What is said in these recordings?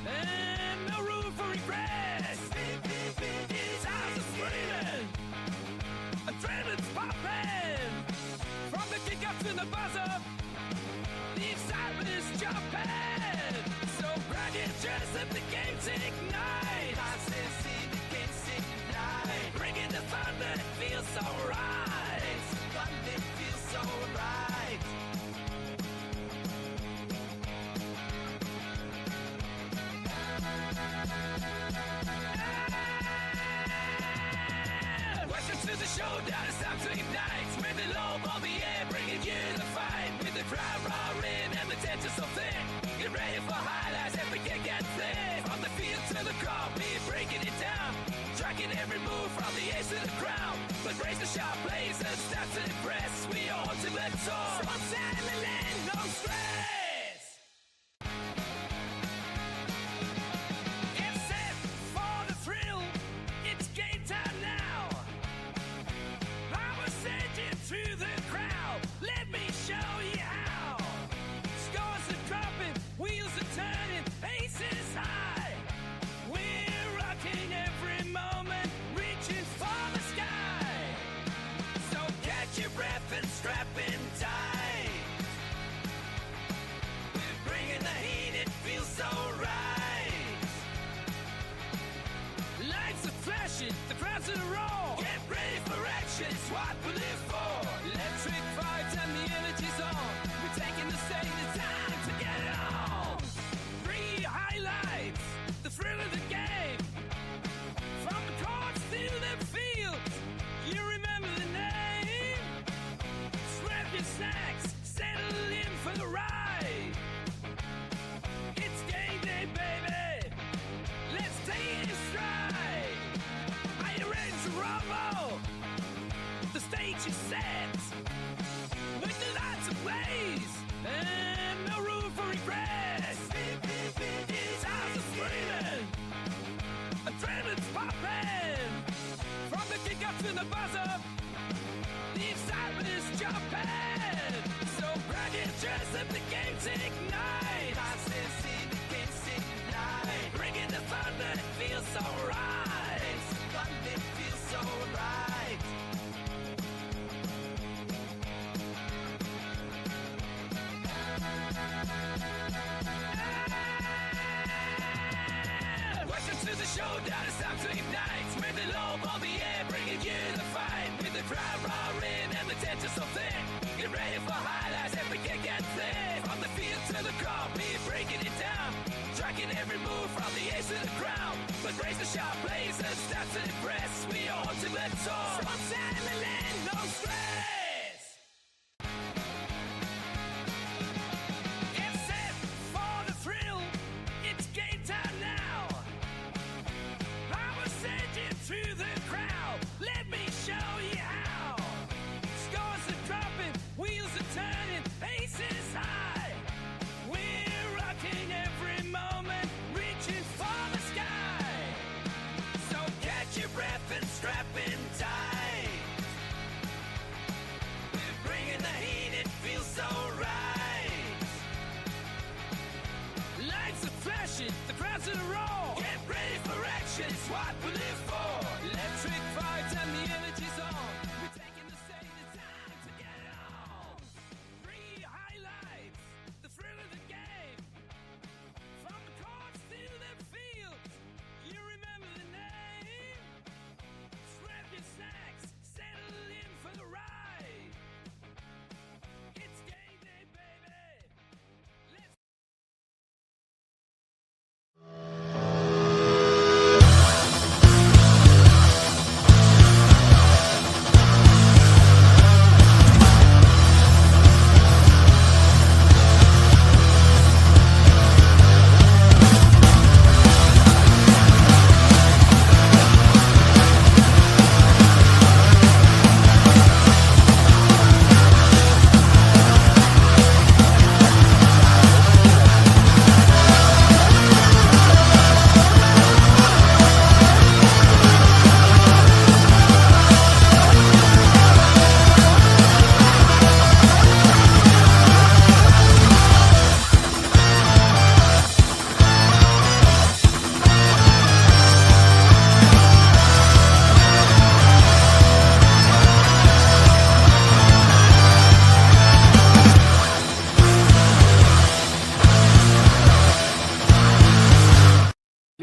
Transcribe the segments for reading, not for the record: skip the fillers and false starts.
and no room for regrets. These eyes are screaming, adrenaline's popping. From the kick-up to the buzzer, the excitement is jumping. So grab your chest, let the games ignite. I say, see the games ignite. Bringing the thunder, it feels so right. It's the thunder, it feels so right. Welcome to the showdown, it's time to ignite. With the low on the air, bringing you the fight. With the crowd roaring and the tension so thick. Get ready for highlights, every kick and flip. From the field to the crowd, we're breaking it down. Tracking every move from the ace to the crown. But raise the sharp blaze and start to impress. We are ultimate soul. From Land, no stress. Get set for the thrill. It's game time now. I will send you to the crowd. Let me show you how. Scores are dropping, wheels are turning, aces high. We're rocking every moment, reaching for the sky. So catch your breath and strap in tight. We're bringing the heat, it feels so right. Lights are flashing, the crowd's in a roar. Get ready for action, it's what we live for. Electric vibes and the energy's on. We're taking the stage, it's time to get it on. 3 highlights, the thrill of the game. From the courts to the fields, you remember the name. Grab your snacks, settle in for the ride. It's game day, baby. Let's take it in stride. Are you ready to rumble? The stage is set. With the lights ablaze and no room for regrets. These eyes are screaming, adrenaline's popping. From the kick-up to the buzzer, the excitement is jumping. So grab your chest, let the games ignite. I say, see the games ignite. Bringing the thunder, it feels so right. It's the thunder, it feels so right. Welcome to the showdown, it's time to ignite. With the low on the air, bringing you the fight. With the crowd roaring and the tension so thick. Get ready for highlights, every kick and flip. From the field to the crowd, we're breaking it down. Tracking every move from the ace to the crown. But raise the sharp blaze and start to impress. We are ultimate soul. From Land, no stress. Get set for the thrill. It's game time now. I will send you to the crowd. Let me show you how. Scores are dropping, wheels are turning, aces high. We're rocking every moment, reaching for the sky. So catch your breath and strap in tight. We're bringing the heat, it feels so right. Lights are flashing, the crowd's in a roar. Get ready for action, it's what we live for. Electric vibes and the energy's on. We're taking the stage, it's time to get it on. 3 highlights, the thrill of the game. From the courts to the fields, you remember the name. Grab your snacks, settle in for the ride. It's game day, baby. Let's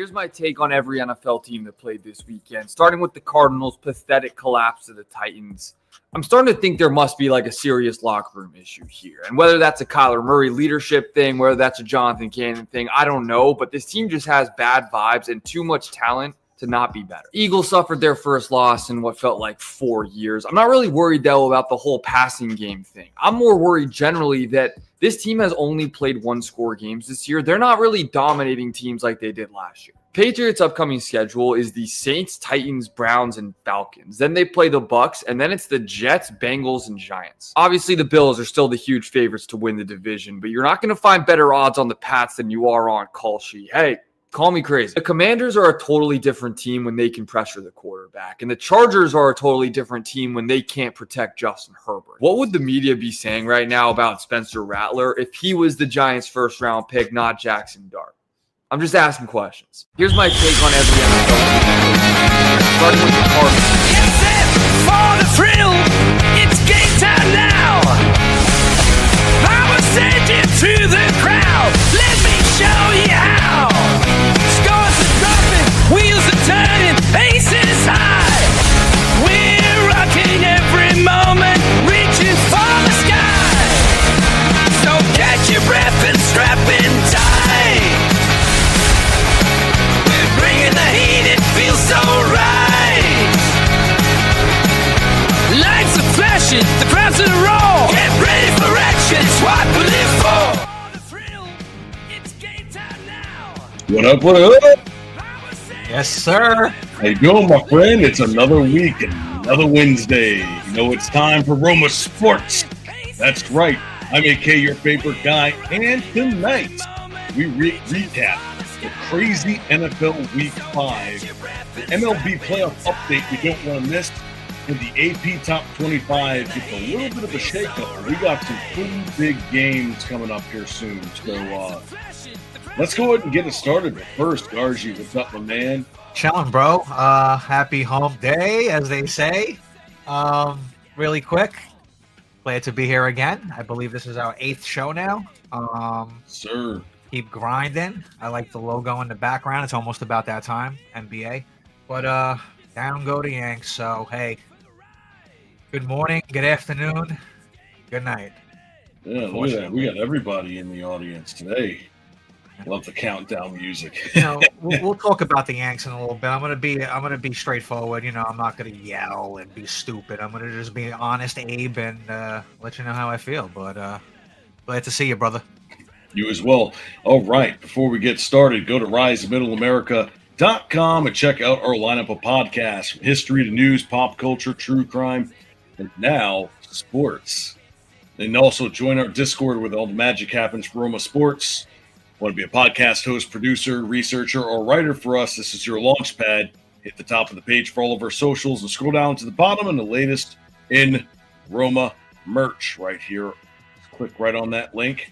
Here's my take on every NFL team that played this weekend, starting with the Cardinals' pathetic collapse to the Titans. I'm starting to think there must be like a serious locker room issue here. And whether that's a Kyler Murray leadership thing, whether that's a Jonathan Gannon thing, I don't know. But this team just has bad vibes and too much talent to not be better. Eagles suffered their first loss in what felt like 4 years. I'm not really worried, though, about the whole passing game thing. I'm more worried generally that this team has only played one-score games this year. They're not really dominating teams like they did last year. Patriots' upcoming schedule is the Saints, Titans, Browns, and Falcons. Then they play the Bucks, and then it's the Jets, Bengals, and Giants. Obviously, the Bills are still the huge favorites to win the division, but you're not going to find better odds on the Pats than you are on call sheet. Hey, call me crazy. The Commanders are a totally different team when they can pressure the quarterback, and the Chargers are a totally different team when they can't protect Justin Herbert. What would the media be saying right now about Spencer Rattler if he was the Giants' first-round pick, not Jackson Dart? I'm just asking questions. Here's my take on every NFL team. Starting with the Cardinals. Get set for the thrill. It's game time now. I will send you to the crowd. Let me show you how. Scores are dropping, wheels are turning, aces high. We're rocking every moment, reaching for the sky. So catch your breath and strap in tight. Bringing the heat, it feels so right. Lights are flashing, the crowd's in a roar. Get ready for action, it's what we live for. The thrill, it's game time now. What up, what up? Yes, sir. How you doing, my friend? It's another week and another Wednesday. You know it's time for ROMA Sports. That's right. I'm AK, your favorite guy, and tonight we recap the crazy NFL Week 5, the MLB playoff update we don't want to miss, and the AP Top 25 gets a little bit of a shakeup. We got some pretty big games coming up here soon. So let's go ahead and get it started. But first, Gargi, what's up, my man? Chilling, bro. Happy hump day, as they say. Really quick, glad to be here again. I believe this is our 8th show now. Sir. Keep grinding. I like the logo in the background. It's almost about that time, NBA. But down go the Yanks. So, hey, good morning, good afternoon, good night. Yeah, look at that. We got everybody in the audience today. Love the countdown music. You know, we'll talk about the Yanks in a little bit. I'm gonna be straightforward. You know, I'm not gonna yell and be stupid. I'm gonna just be honest, Abe, and let you know how I feel. But glad to see you, brother. You as well. All right. Before we get started, go to risemiddleamerica.com and check out our lineup of podcasts from history to news, pop culture, true crime, and now sports. And also join our Discord where all the magic happens for ROMA Sports. Want to be a podcast host, producer, researcher, or writer for us? This is your launch pad. Hit the top of the page for all of our socials and scroll down to the bottom and the latest in Roma merch right here. Click right on that link.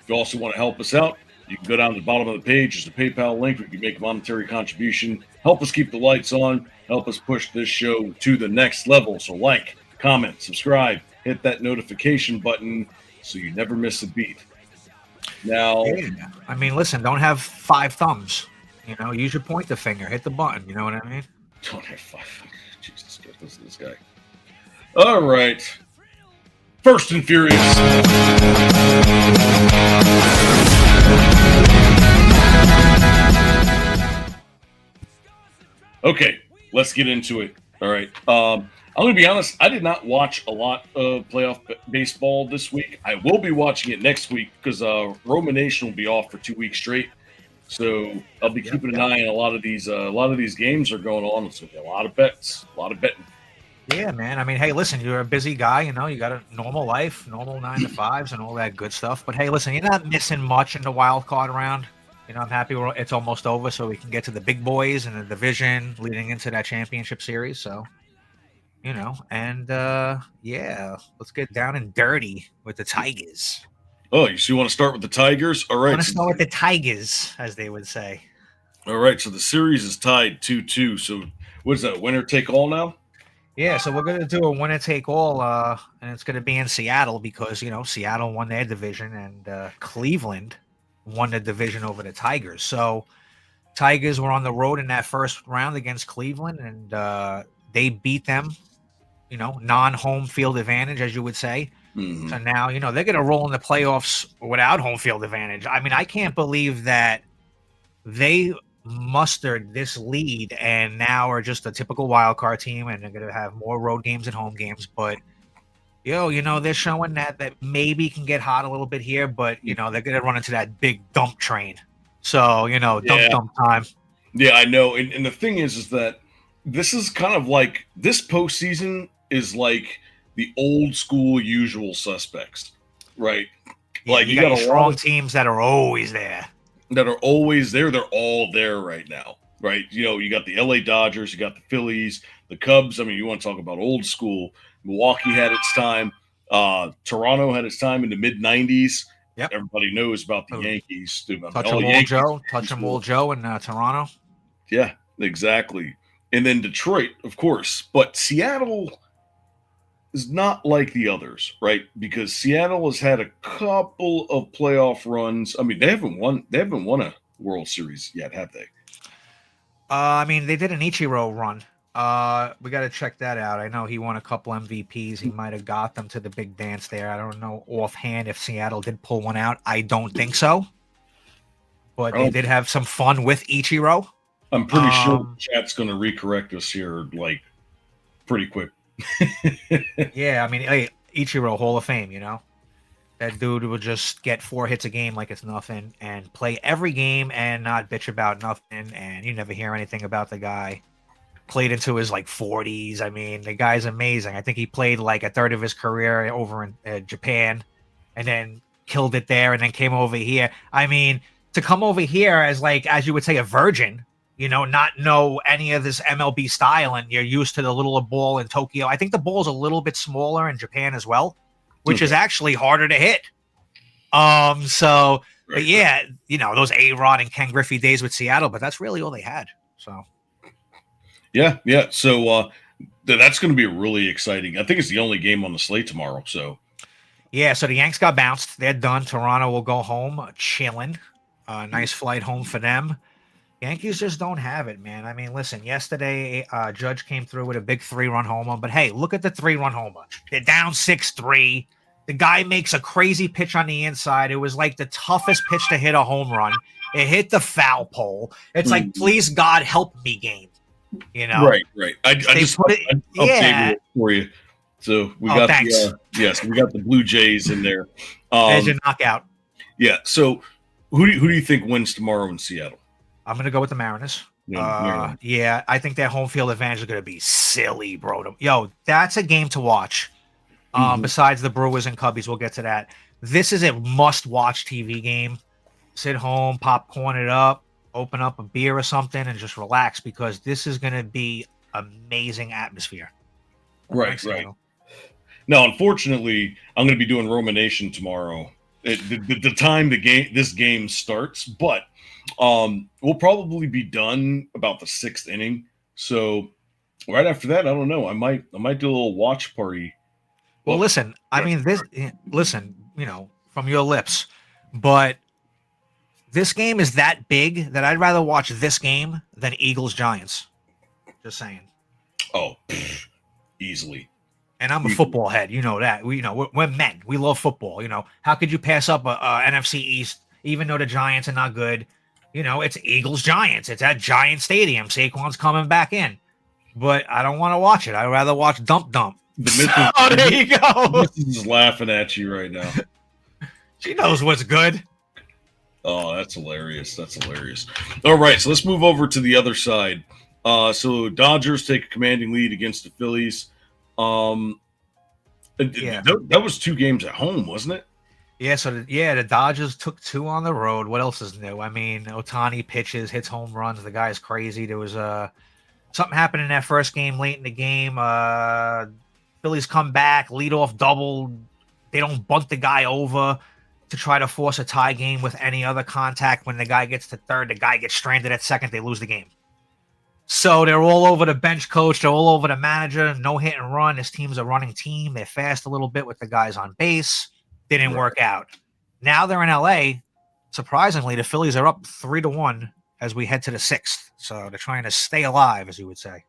If you also want to help us out, you can go down to the bottom of the page. There's a PayPal link where you can make a monetary contribution. Help us keep the lights on. Help us push this show to the next level. So like, comment, subscribe, hit that notification button so you never miss a beat. Now, I mean, listen, don't have 5 thumbs. You know, use your pointer finger. Hit the button. You know what I mean? Don't have 5. Jesus Christ, listen to this guy. All right. First and Furious. Okay, let's get into it. All right. I'm going to be honest. I did not watch a lot of playoff baseball this week. I will be watching it next week because Roma Nation will be off for 2 weeks straight. So I'll be keeping an eye on a lot of these games are going on. So a lot of bets, a lot of betting. Yeah, man. I mean, hey, listen, you're a busy guy. You know, you got a normal life, normal 9 to 5s and all that good stuff. But hey, listen, you're not missing much in the wild card round. You know, I'm happy it's almost over so we can get to the big boys in the division leading into that championship series. So, you know, and yeah, let's get down and dirty with the Tigers. Oh, you want to start with the Tigers? All right. I want to start with the Tigers, as they would say. All right, so the series is tied 2-2. So what is that, winner take all now? Yeah, so we're going to do a winner-take-all, and it's going to be in Seattle because, you know, Seattle won their division and Cleveland won the division over the Tigers. So Tigers were on the road in that first round against Cleveland, and they beat them, non-home field advantage, as you would say. Mhm. So now, they're going to roll in the playoffs without home field advantage. I mean, I can't believe that they mustered this lead and now are just a typical wild card team, and they're going to have more road games and home games. But, they're showing that maybe can get hot a little bit here, but, they're going to run into that big dump train. So, dump time. Yeah, I know. And the thing is that this is kind of like this postseason is like the old school usual suspects, right? Yeah, Like you got strong teams that are always there. They're all there right now, right? You got the LA Dodgers, you got the Phillies, the Cubs. I mean, you want to talk about old school. Milwaukee had its time. Toronto had its time in the mid 90s. Yep. Everybody knows about the Yankees. Touch 'em all Joe in Toronto. Yeah, exactly. And then Detroit, of course. But Seattle is not like the others, right? Because Seattle has had a couple of playoff runs. I mean, they haven't won a World Series yet, have they? I mean, they did an Ichiro run. We got to check that out. I know he won a couple MVPs. He might have got them to the big dance there. I don't know offhand if Seattle did pull one out. I don't think so. But they did have some fun with Ichiro. I'm pretty sure the chat's going to recorrect us here, like, pretty quick. Yeah, I mean, hey, Ichiro, Hall of Fame, That dude would just get 4 hits a game like it's nothing and play every game and not bitch about nothing, and you never hear anything about the guy. Played into his, 40s. I mean, the guy's amazing. I think he played, a third of his career over in Japan and then killed it there and then came over here. I mean, to come over here as you would say, a virgin, not know any of this MLB style, and you're used to the little ball in Tokyo. I think the ball's a little bit smaller in Japan as well, which is actually harder to hit. But yeah, those A-Rod and Ken Griffey days with Seattle, but that's really all they had. So yeah. So that's going to be really exciting. I think it's the only game on the slate tomorrow. So yeah, so the Yanks got bounced. They're done. Toronto will go home chilling. Nice flight home for them. Yankees just don't have it, man. I mean, listen, yesterday, Judge came through with a big 3-run homer, but hey, look at the 3-run homer. They're down 6-3. The guy makes a crazy pitch on the inside. It was like the toughest pitch to hit a home run. It hit the foul pole. It's like, please, God, help me game. Right. I just updated it for you. So we got we got the Blue Jays in there. There's your knockout. Yeah. So who do you think wins tomorrow in Seattle? I'm going to go with the Mariners. Yeah, I think their home field advantage is going to be silly, bro. Yo, that's a game to watch. Besides the Brewers and Cubbies, we'll get to that. This is a must-watch TV game. Sit home, popcorn it up, open up a beer or something, and just relax, because this is going to be amazing atmosphere. Right. Now, unfortunately, I'm going to be doing Roma Nation tomorrow. The time this game starts, but we'll probably be done about the 6th inning. So right after that, I don't know. I might do a little watch party. Well, listen, I mean, from your lips, but this game is that big that I'd rather watch this game than Eagles Giants. Just saying. Oh, easily. And I'm a football head, that. We're men. We love football. How could you pass up a NFC East, even though the Giants are not good? It's Eagles Giants. It's at Giant Stadium. Saquon's coming back in, but I don't want to watch it. I'd rather watch Dump. There you go. Mrs. is laughing at you right now. She knows what's good. Oh, that's hilarious. All right, so let's move over to the other side. So Dodgers take a commanding lead against the Phillies. That was 2 games at home, wasn't it? Yeah, the Dodgers took 2 on the road. What else is new? I mean, Ohtani pitches, hits home runs. The guy's crazy. There was something happened in that first game late in the game. Phillies come back, lead off double. They don't bunt the guy over to try to force a tie game with any other contact. When the guy gets to third, the guy gets stranded at second. They lose the game. So they're all over the bench coach. They're all over the manager. No hit and run. This team's a running team. They're fast a little bit with the guys on base. Didn't work out. Now they're in LA. Surprisingly, the Phillies are up 3-1 as we head to the 6th. So they're trying to stay alive, as you would say.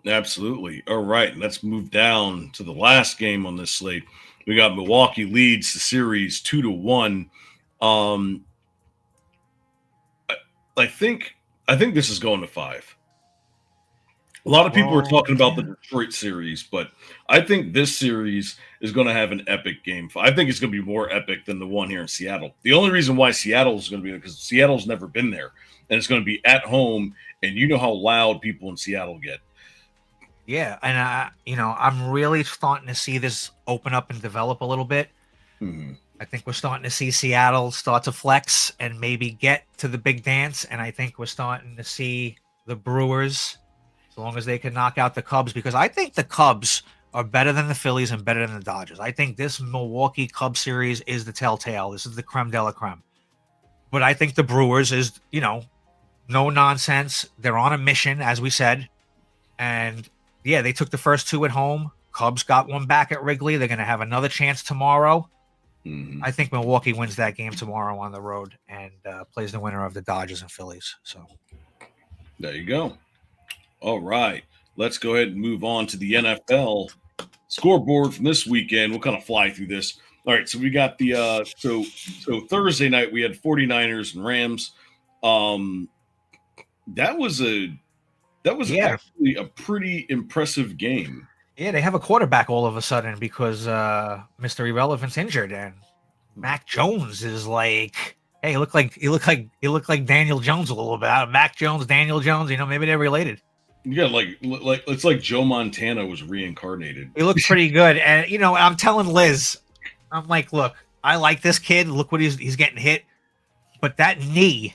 Absolutely. All right, let's move down to the last game on this slate. We got Milwaukee leads the series 2-1. I think this is going to 5. A lot of people are talking about the Detroit series, but I think this series is going to have an epic game. I think it's going to be more epic than the one here in Seattle. The only reason why Seattle is going to be because Seattle's never been there, and it's going to be at home, and you know how loud people in Seattle get. Yeah, and I'm really starting to see this open up and develop a little bit. Mm-hmm. I think we're starting to see Seattle start to flex and maybe get to the big dance, and I think we're starting to see the Brewers, as long as they can knock out the Cubs, because I think the Cubs are better than the Phillies and better than the Dodgers. I think this Milwaukee Cubs series is the telltale. This is the creme de la creme. But I think the Brewers is, no nonsense. They're on a mission, as we said, and yeah, they took the first 2 at home. Cubs got one back at Wrigley. They're going to have another chance tomorrow. Mm-hmm. I think Milwaukee wins that game tomorrow on the road and plays the winner of the Dodgers and Phillies. So there you go. All right, let's go ahead and move on to the NFL scoreboard from this weekend. We'll kind of fly through this. All right, so we got the so Thursday night we had 49ers and Rams. That was actually a pretty impressive game. Yeah, they have a quarterback all of a sudden because Mr. Irrelevant's injured, and Mac Jones is like, hey, he looked like Daniel Jones a little bit. Mac Jones, Daniel Jones, maybe they're related. Yeah, like it's like Joe Montana was reincarnated. He looks pretty good, and I'm telling Liz, I'm like, look, I like this kid. Look what he's getting hit, but that knee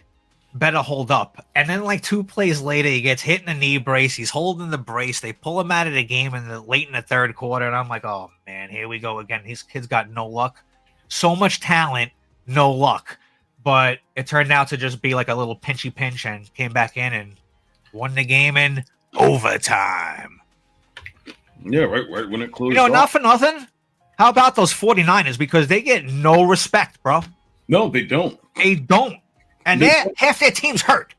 better hold up. And then like 2 plays later, he gets hit in the knee brace. He's holding the brace. They pull him out of the game late in the 3rd quarter. And I'm like, oh man, here we go again. These kids got no luck. So much talent, no luck. But it turned out to just be like a little pinchy pinch and came back in and won the game in overtime. Yeah, right when it closed. Not for nothing. How about those 49ers? Because they get no respect, bro. No, they don't. They don't. And half their team's hurt.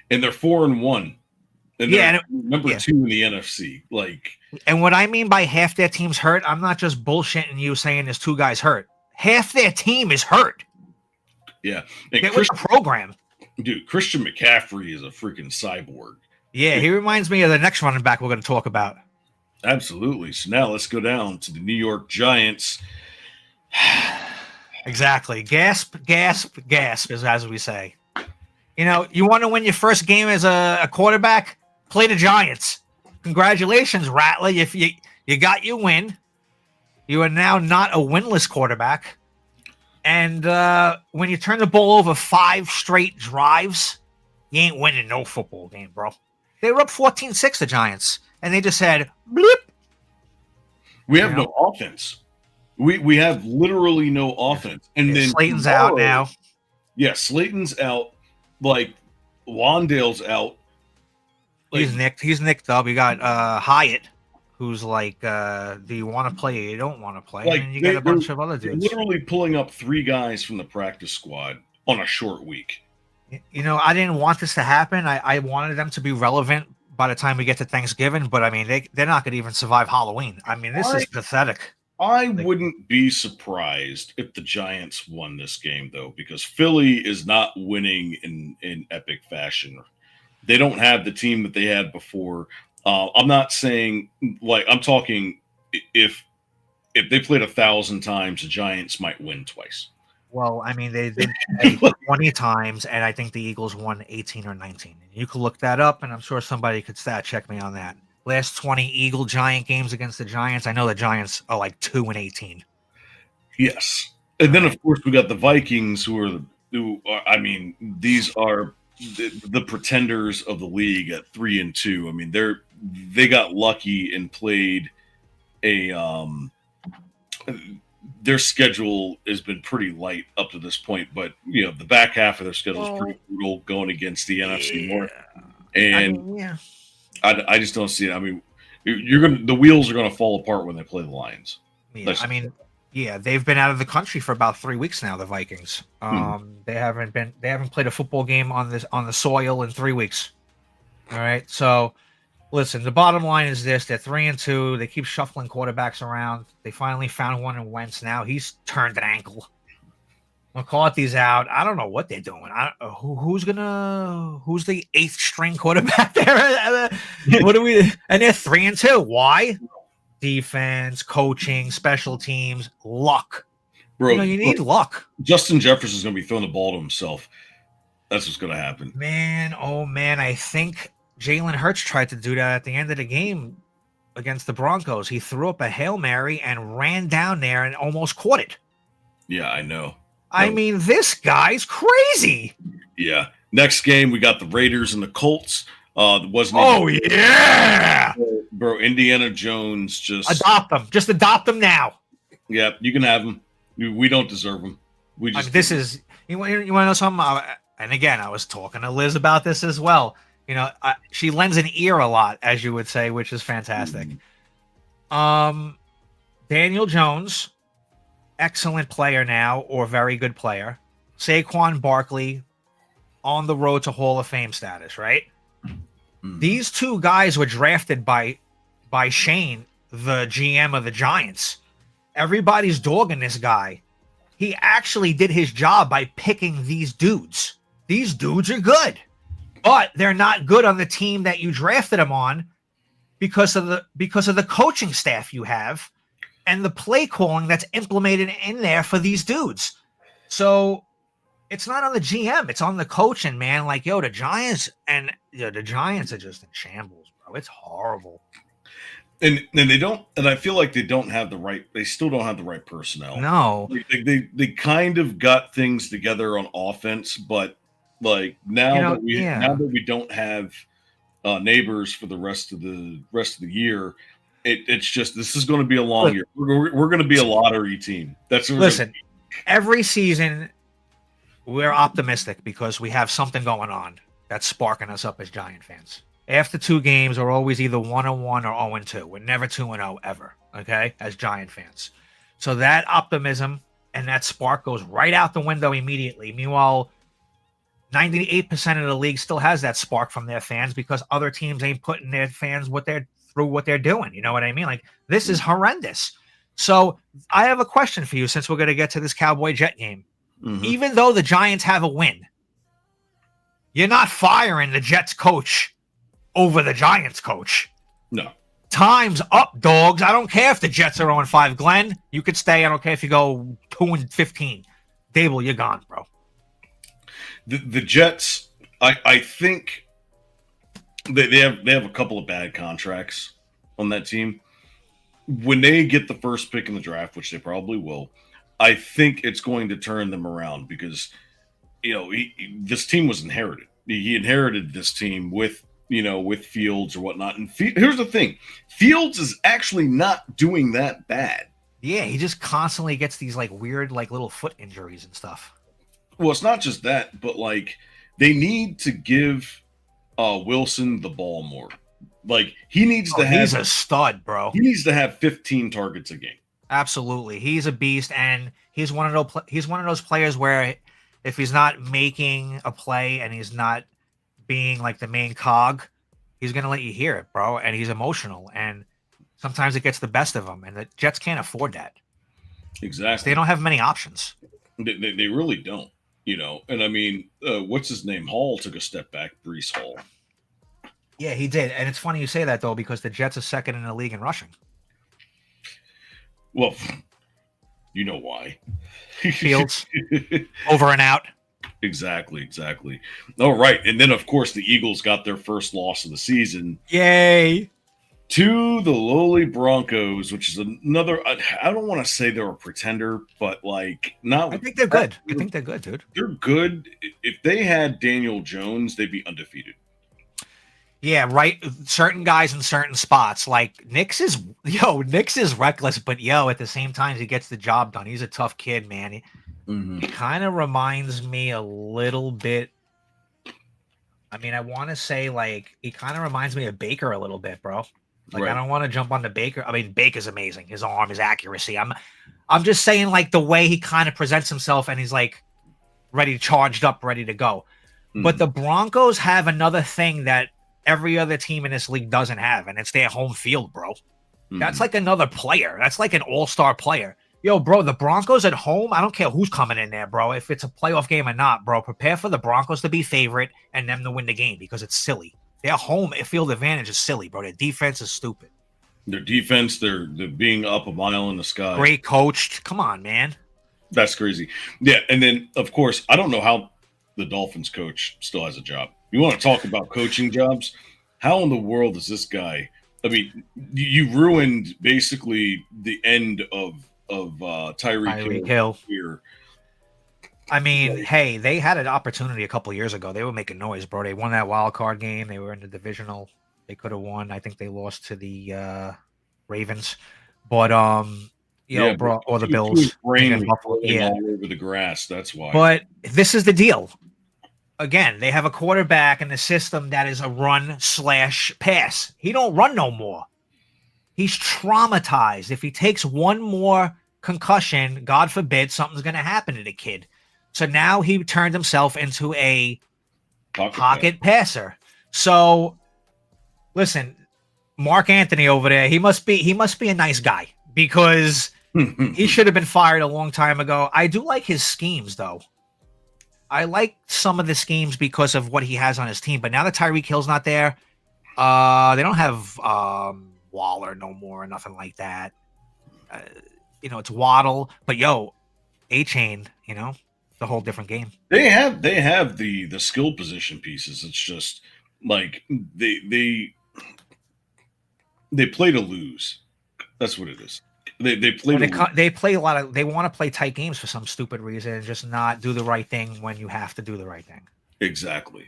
And they're 4-1. And they're number 2 in the NFC. And what I mean by half their team's hurt, I'm not just bullshitting you saying there's 2 guys hurt. Half their team is hurt. Yeah. And get with the program. Dude, Christian McCaffrey is a freaking cyborg. Yeah, he reminds me of the next running back we're going to talk about. Absolutely. So now let's go down to the New York Giants. Exactly. Gasp, gasp, gasp, as we say. You want to win your first game as a quarterback? Play the Giants. Congratulations, Rattler. If you got your win, you are now not a winless quarterback. And when you turn the ball over 5 straight drives, you ain't winning no football game, bro. They were up 14-6, the Giants, and they just said, bleep. We have no offense. We have literally no offense. And then Slayton's out now. Yeah, Slayton's out. Like, Wandale's out. He's nicked up. You got Hyatt, who's like, do you want to play or you don't want to play? And you got a bunch of other dudes. Literally pulling up 3 guys from the practice squad on a short week. I didn't want this to happen. I wanted them to be relevant by the time we get to Thanksgiving, but I mean, they're not going to even survive Halloween. I mean, this is pathetic. I wouldn't be surprised if the Giants won this game, though, because Philly is not winning in epic fashion. They don't have the team that they had before. I'm not saying, I'm talking if they played 1,000 times, the Giants might win twice. Well, I mean, they played 20 times, and I think the Eagles won 18 or 19. You could look that up, and I'm sure somebody could stat check me on that. Last 20 Eagle-Giant games against the Giants. I know the Giants are like 2-18. Yes. And then, of course, we got the Vikings these are the pretenders of the league at 3-2. I mean, they got lucky and played their schedule has been pretty light up to this point, but the back half of their schedule is pretty brutal going against the NFC North. And I just don't see it. I mean, the wheels are going to fall apart when they play the Lions. Yeah, I mean, Yeah, they've been out of the country for about 3 weeks now. The Vikings. They haven't played a football game on the soil in 3 weeks. All right, so listen. The bottom line is this: they're 3-2. They keep shuffling quarterbacks around. They finally found one in Wentz. Now he's turned an ankle. McCarthy's out. I don't know what they're doing. Who's the 8th string quarterback there? What do we? And they're 3-2. Why? Defense, coaching, special teams, luck. Bro, you need luck. Justin Jefferson's going to be throwing the ball to himself. That's what's going to happen. Man, oh man, I think Jalen Hurts tried to do that at the end of the game against the Broncos. He threw up a Hail Mary and ran down there and almost caught it. Yeah, I know. I mean, this guy's crazy. Yeah. Next game, we got the Raiders and the Colts. Yeah. Bro, Indiana Jones just adopt them. Just adopt them now. Yeah, you can have them. We don't deserve them. We just this is you want to know something? And again, I was talking to Liz about this as well. She lends an ear a lot, as you would say, which is fantastic. Daniel Jones, excellent player now, or very good player. Saquon Barkley on the road to Hall of Fame status, right? These two guys were drafted by Shane, the GM of the Giants. Everybody's dogging this guy. He actually did his job by picking these dudes. These dudes are good, but they're not good on the team that you drafted them on because of the coaching staff you have and the play calling that's implemented in there for these dudes. So it's not on the GM, it's on the coaching, man. Like, the Giants are just in shambles, bro. It's horrible. And they don't, and I feel like they still don't have the right personnel. No. They kind of got things together on offense, but like now that we don't have neighbors for the rest of the year, it's just, this is going to be a long year. We're going to be a lottery team. Listen, every season we're optimistic because we have something going on that's sparking us up as Giant fans. After 2 games, we're always either 1-1 or 0-2. We're never 2-0 ever, okay, as Giant fans. So that optimism and that spark goes right out the window immediately. Meanwhile, 98% of the league still has that spark from their fans because other teams ain't putting their fans through what they're doing. You know what I mean? Like, this is horrendous. So I have a question for you since we're going to get to this Cowboy-Jet game. Even though the Giants have a win, you're not firing the Jets coach over the Giants coach. No. Time's up, dogs. I don't care if the Jets are 0-5. Glenn, you could stay. I don't care if you go 2-15. Dable, you're gone, bro. The Jets, I think they have a couple of bad contracts on that team. When they get the first pick in the draft, which they probably will, I think it's going to turn them around because, this team was inherited. He inherited this team with Fields or whatnot. And here's the thing. Fields is actually not doing that bad. Yeah, he just constantly gets these weird little foot injuries and stuff. Well, it's not just that, but they need to give Wilson the ball more. He needs to have. He's a stud, bro. He needs to have 15 targets a game. Absolutely, he's a beast, and he's one of those players where if he's not making a play and he's not being the main cog, he's gonna let you hear it, bro. And he's emotional, and sometimes it gets the best of him, and the Jets can't afford that. Exactly, they don't have many options. They really don't, And I mean, what's his name? Hall took a step back. Breece Hall. Yeah, he did, and it's funny you say that though because the Jets are second in the league in rushing. Well, you know why. Fields over and out. Exactly. All right. And then, of course, the Eagles got their first loss of the season. Yay. To the lowly Broncos, which is another, I don't want to say they're a pretender, but not. I think they're good. I think they're good, dude. They're good. If they had Daniel Jones, they'd be undefeated. Yeah, right. Certain guys in certain spots. Nix is reckless, but at the same time, he gets the job done. He's a tough kid, man. He kind of reminds me a little bit. I mean, I want to say he kind of reminds me of Baker a little bit, bro. Like, Right. I don't want to jump on the Baker. I mean, Baker's amazing. His arm, his accuracy. I'm just saying, like, the way he kind of presents himself and he's like ready, charged up, ready to go. But the Broncos have another thing that every other team in this league doesn't have, and it's their home field, bro. That's like another player. That's like an all-star player. Yo, bro, the Broncos at home, I don't care who's coming in there, bro. If it's a playoff game or not, bro, prepare for the Broncos to be favorite and them to win the game because it's silly. Their home field advantage is silly, bro. Their defense is stupid. Their defense, they're being up a mile in the sky. Great coached. Come on, man. That's crazy. Yeah, and then, of course, I don't know how the Dolphins coach still has a job. You want to talk about coaching jobs? How in the world is this guy? I mean, you ruined basically the end of Tyreek Hill here. I mean, hey, they had an opportunity a couple years ago. They were making noise, bro. They won that wild card game. They were in the divisional. They could have won. I think they lost to the Ravens. But bro, or the Bills. Brain all over the grass. That's why. But this is the deal. Again, they have a quarterback in the system that is a run/pass. He don't run no more. He's traumatized. If he takes one more concussion, God forbid, something's going to happen to the kid. So now he turned himself into a pocket passer. So listen, Mark Anthony over there, he must be a nice guy because he should have been fired a long time ago. I do like his schemes though. I like some of the schemes because of what he has on his team. But now that Tyreek Hill's not there, they don't have Waller no more or nothing like that. It's Waddle, but A-Chain, it's a whole different game. They have the skill position pieces. It's just like they play to lose. That's what it is. They play. They play a lot of. They want to play tight games for some stupid reason and just not do the right thing when you have to do the right thing. Exactly.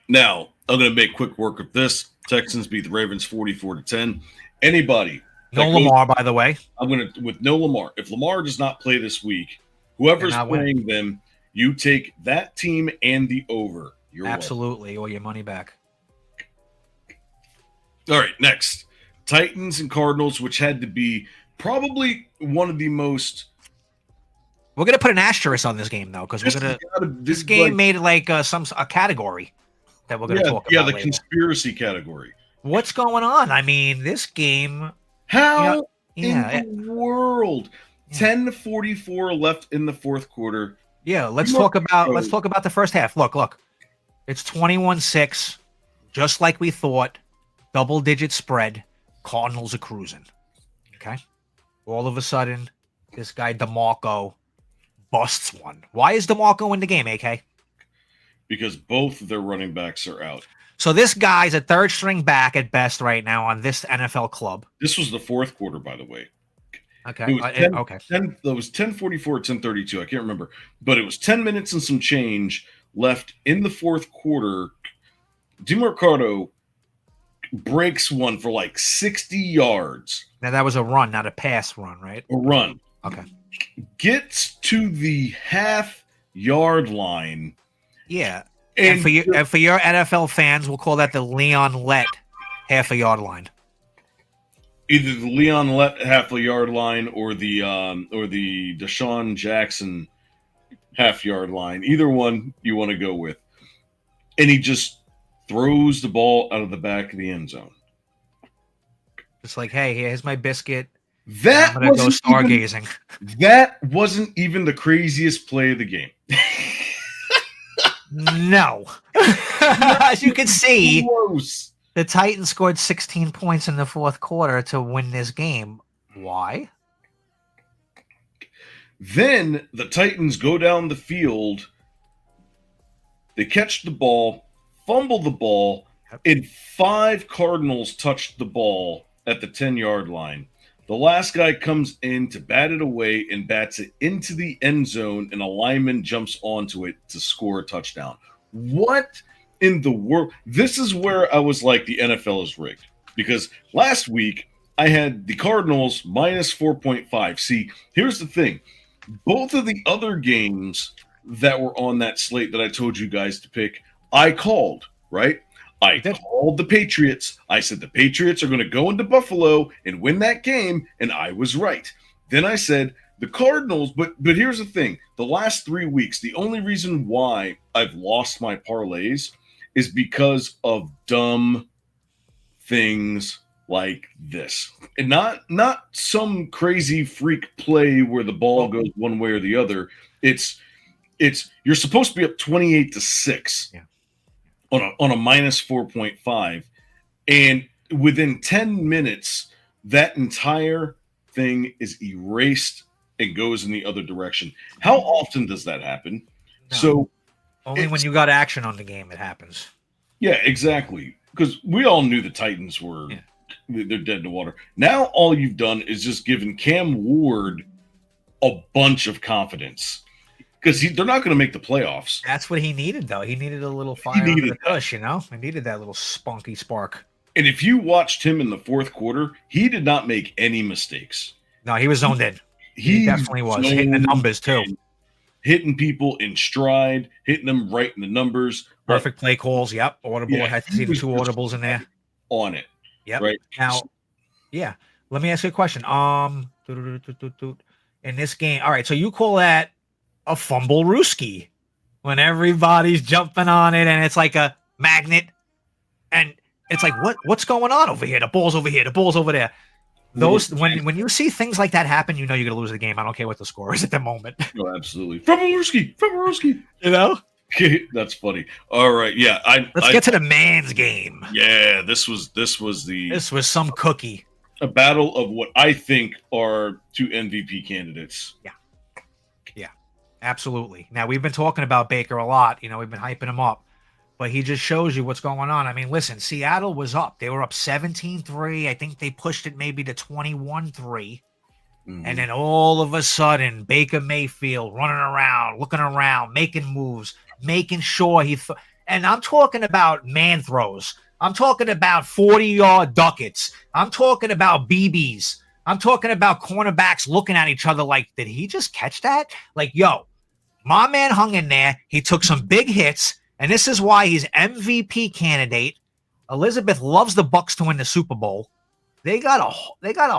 Now I'm going to make quick work of this. Texans beat the Ravens 44-10. Anybody? No Lamar, by the way. I'm going to with no Lamar. If Lamar does not play this week, whoever's playing them, you take that team and the over. Absolutely, or your money back. All right, next. Titans and Cardinals, which had to be probably one of the most. We're gonna put an asterisk on this game though, because this game made like a category that we're gonna talk about. Yeah, the later. Conspiracy category. What's going on? I mean, this game. How in the world? 10:44 left in the fourth quarter. Yeah, let's talk about the first half. Look. It's 21-6, just like we thought. Double-digit spread. Cardinals are cruising. Okay? All of a sudden, this guy DeMarco busts one. Why is DeMarco in the game, AK? Because both of their running backs are out. So this guy's a third-string back at best right now on this NFL club. This was the fourth quarter, by the way. Okay. It was 10:44 or 10:32. I can't remember. But it was 10 minutes and some change left in the fourth quarter. DeMarco breaks one for like 60 yards. Now, that was a run, not a pass run, right? A run. Okay. Gets to the half-yard line. Yeah. And for your NFL fans, we'll call that the Leon Lett half-a-yard line. Either the Leon Lett half-a-yard line or the Deshaun Jackson half-yard line. Either one you want to go with. And he just throws the ball out of the back of the end zone. It's like, hey, here's my biscuit. I'm gonna go stargazing. That wasn't even the craziest play of the game. No. As you can see, Close. The Titans scored 16 points in the fourth quarter to win this game. Why? Then the Titans go down the field. They catch the ball, fumble the ball, and 5 Cardinals touched the ball at the 10-yard line. The last guy comes in to bat it away and bats it into the end zone, and a lineman jumps onto it to score a touchdown. What in the world? This is where I was like, the NFL is rigged. Because last week, I had the Cardinals minus 4.5. See, here's the thing. Both of the other games that were on that slate that I told you guys to pick, I called, right? I called the Patriots. I said the Patriots are going to go into Buffalo and win that game, and I was right. Then I said the Cardinals, but here's the thing. The last 3 weeks, the only reason why I've lost my parlays is because of dumb things like this. And not some crazy freak play where the ball goes one way or the other. It's you're supposed to be up 28-6 on a minus 4.5, and within 10 minutes that entire thing is erased and goes in the other direction. How often does that happen? No. So only when you got action on the game it happens. Yeah, exactly. Because we all knew the Titans were they're dead in the water. Now all you've done is just given Cam Ward a bunch of confidence. Because they're not going to make the playoffs. That's what he needed, though. He needed a little fire under the tush, you know? He needed that little spunky spark. And if you watched him in the fourth quarter, he did not make any mistakes. No, he was zoned in. He definitely was. Hitting the numbers, too. Hitting people in stride, hitting them right in the numbers. Perfect play calls, yep. Audible. I had to see the 2 audibles in there. On it. Yep. Right. Now, let me ask you a question. In this game, all right, so you call that a fumble rooski when everybody's jumping on it and it's like a magnet and it's like what's going on over here? The ball's over here, the ball's over there. Those when you see things like that happen, you know you're gonna lose the game. I don't care what the score is at the moment. No, absolutely. Fumble rooski. You know? That's funny. All right, yeah. Let's get to the man's game. Yeah, this was some cookie. A battle of what I think are 2 MVP candidates. Yeah. Absolutely. Now, we've been talking about Baker a lot. You know, we've been hyping him up. But he just shows you what's going on. I mean, listen, Seattle was up. They were up 17-3. I think they pushed it maybe to 21-3. Mm-hmm. And then all of a sudden, Baker Mayfield running around, looking around, making moves, making sure and I'm talking about man throws. I'm talking about 40-yard duckets. I'm talking about BBs. I'm talking about cornerbacks looking at each other like, did he just catch that? Like, yo, my man hung in there. He took some big hits, and this is why he's MVP candidate. Elizabeth loves the Bucks to win the Super Bowl. They got a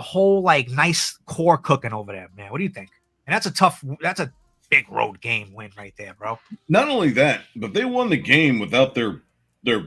whole like nice core cooking over there, man. What do you think? And that's a big road game win right there, bro. Not only that, but they won the game without their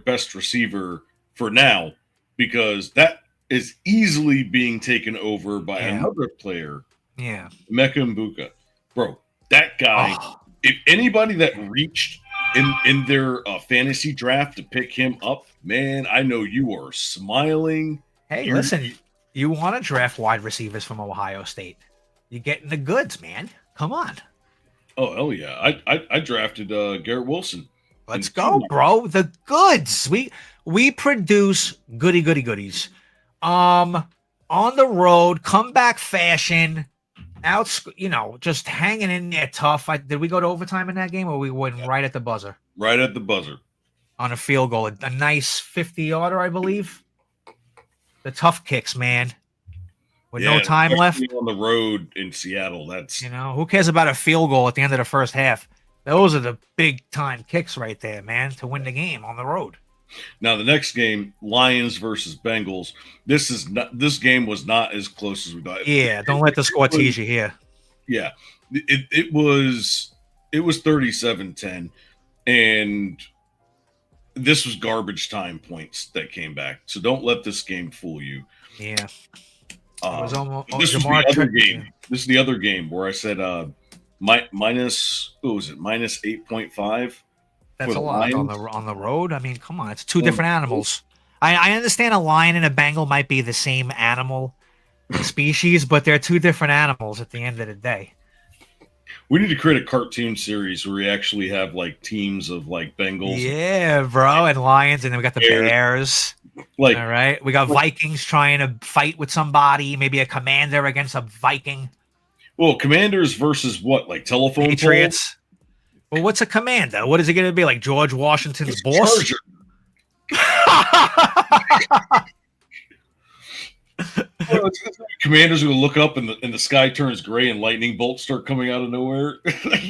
best receiver for now, because that is easily being taken over by another player. Yeah. Mecca Mbuka. Bro, that guy, if anybody that reached in their fantasy draft to pick him up, man, I know you are smiling. Hey, listen, you want to draft wide receivers from Ohio State. You're getting the goods, man. Come on. Oh, hell yeah. I drafted Garrett Wilson. Let's go, bro. The goods. We produce goodies. On the road, comeback fashion, just hanging in there tough. Did we go to overtime in that game, or we went right at the buzzer? Right at the buzzer. On a field goal, a nice 50-yarder, I believe. The tough kicks, man. With no time left. On the road in Seattle, that's... who cares about a field goal at the end of the first half? Those are the big-time kicks right there, man, to win the game on the road. Now, the next game, Lions versus Bengals. This game was not as close as we thought. Yeah, don't let the score tease you here. Yeah, it was 37-10, and this was garbage time points that came back. So don't let this game fool you. Yeah. This was the other game. This is the other game where I said minus 8.5. That's a lot on the road. I mean, come on, it's 2 different animals. I understand a lion and a Bengal might be the same animal species, but they're 2 different animals at the end of the day. We need to create a cartoon series where we actually have like teams of like Bengals. Yeah, bro, and lions, and then we got the Bears. All right, we got Vikings trying to fight with somebody, maybe a commander against a Viking. Well, Commanders versus what? Like telephone Patriots. Well, what's a commander? What is it going to be, like George Washington's boss? Commanders are going to look up and the sky turns gray and lightning bolts start coming out of nowhere.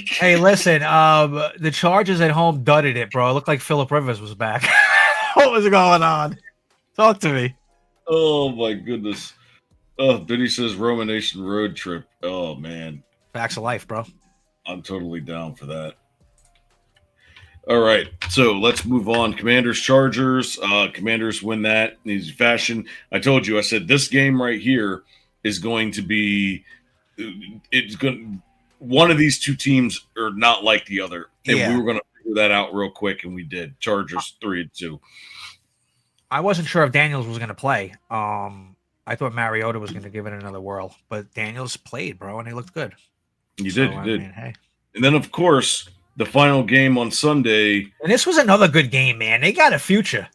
Hey, listen, the Chargers at home dudded it, bro. It looked like Phillip Rivers was back. What was going on? Talk to me. Oh my goodness. Oh, then he says Roma Nation road trip. Oh man. Facts of life, bro. I'm totally down for that. All right, so let's move on. Commanders, Chargers. Commanders win that in easy fashion. I told you, I said this game right here is going to be. It's going. One of these two teams are not like the other, and we were going to figure that out real quick, and we did. Chargers 3-2. I wasn't sure if Daniels was going to play. I thought Mariota was going to give it another whirl, but Daniels played, bro, and he looked good. You did. Mean, hey. And then, of course, the final game on Sunday. And this was another good game, man. They got a future.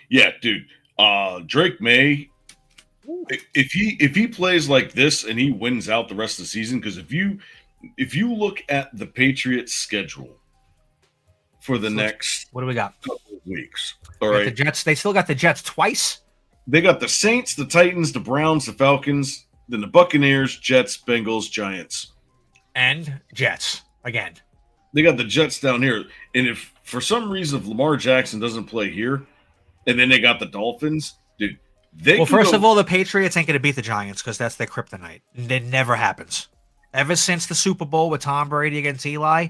Yeah, dude. Drake May, if he plays like this and he wins out the rest of the season, because if you look at the Patriots' schedule for the next what do we got? Couple of weeks, all right. The Jets. They still got the Jets twice. They got the Saints, the Titans, the Browns, the Falcons, then the Buccaneers, Jets, Bengals, Giants, and Jets again. They got the Jets down here. And if for some reason if Lamar Jackson doesn't play here, and then they got the Dolphins, dude. First of all, the Patriots ain't going to beat the Giants because that's their kryptonite. It never happens. Ever since the Super Bowl with Tom Brady against Eli,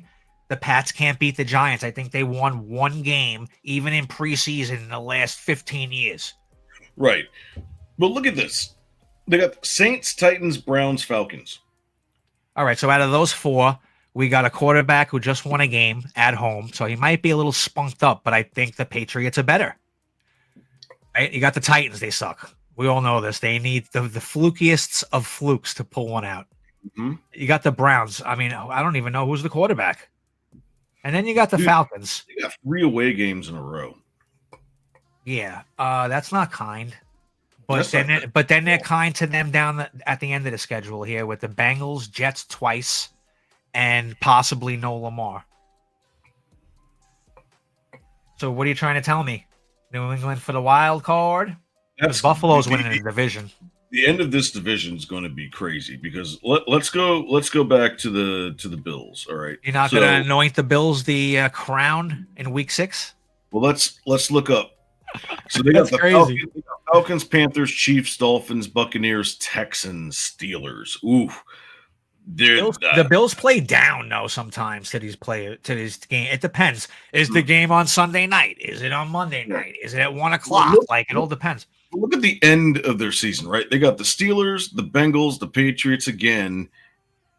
the Pats can't beat the Giants. I think they won one game, even in preseason, in the last 15 years. Right. But look at this. They got Saints, Titans, Browns, Falcons. All right, so out of those four, we got a quarterback who just won a game at home, so he might be a little spunked up, but I think the Patriots are better. Right? You got the Titans, they suck. We all know this. They need the flukiest of flukes to pull one out. Mm-hmm. You got the Browns. I mean, I don't even know who's the quarterback. And then you got the Falcons. You got 3 away games in a row. Yeah, that's not kind. But then they're kind to them down at the end of the schedule here with the Bengals, Jets twice, and possibly no Lamar. So what are you trying to tell me? New England for the wild card? Buffalo's winning the division. The end of this division is going to be crazy because let's go back to the Bills. All right, you're not going to anoint the Bills the crown in Week 6? Well, let's look up. So they got the Falcons, Panthers, Chiefs, Dolphins, Buccaneers, Texans, Steelers. Ooh, the Bills play down though sometimes to this game. It depends. Is the game on Sunday night? Is it on Monday night? Is it at 1 o'clock? It all depends. Look at the end of their season, right? They got the Steelers, the Bengals, the Patriots again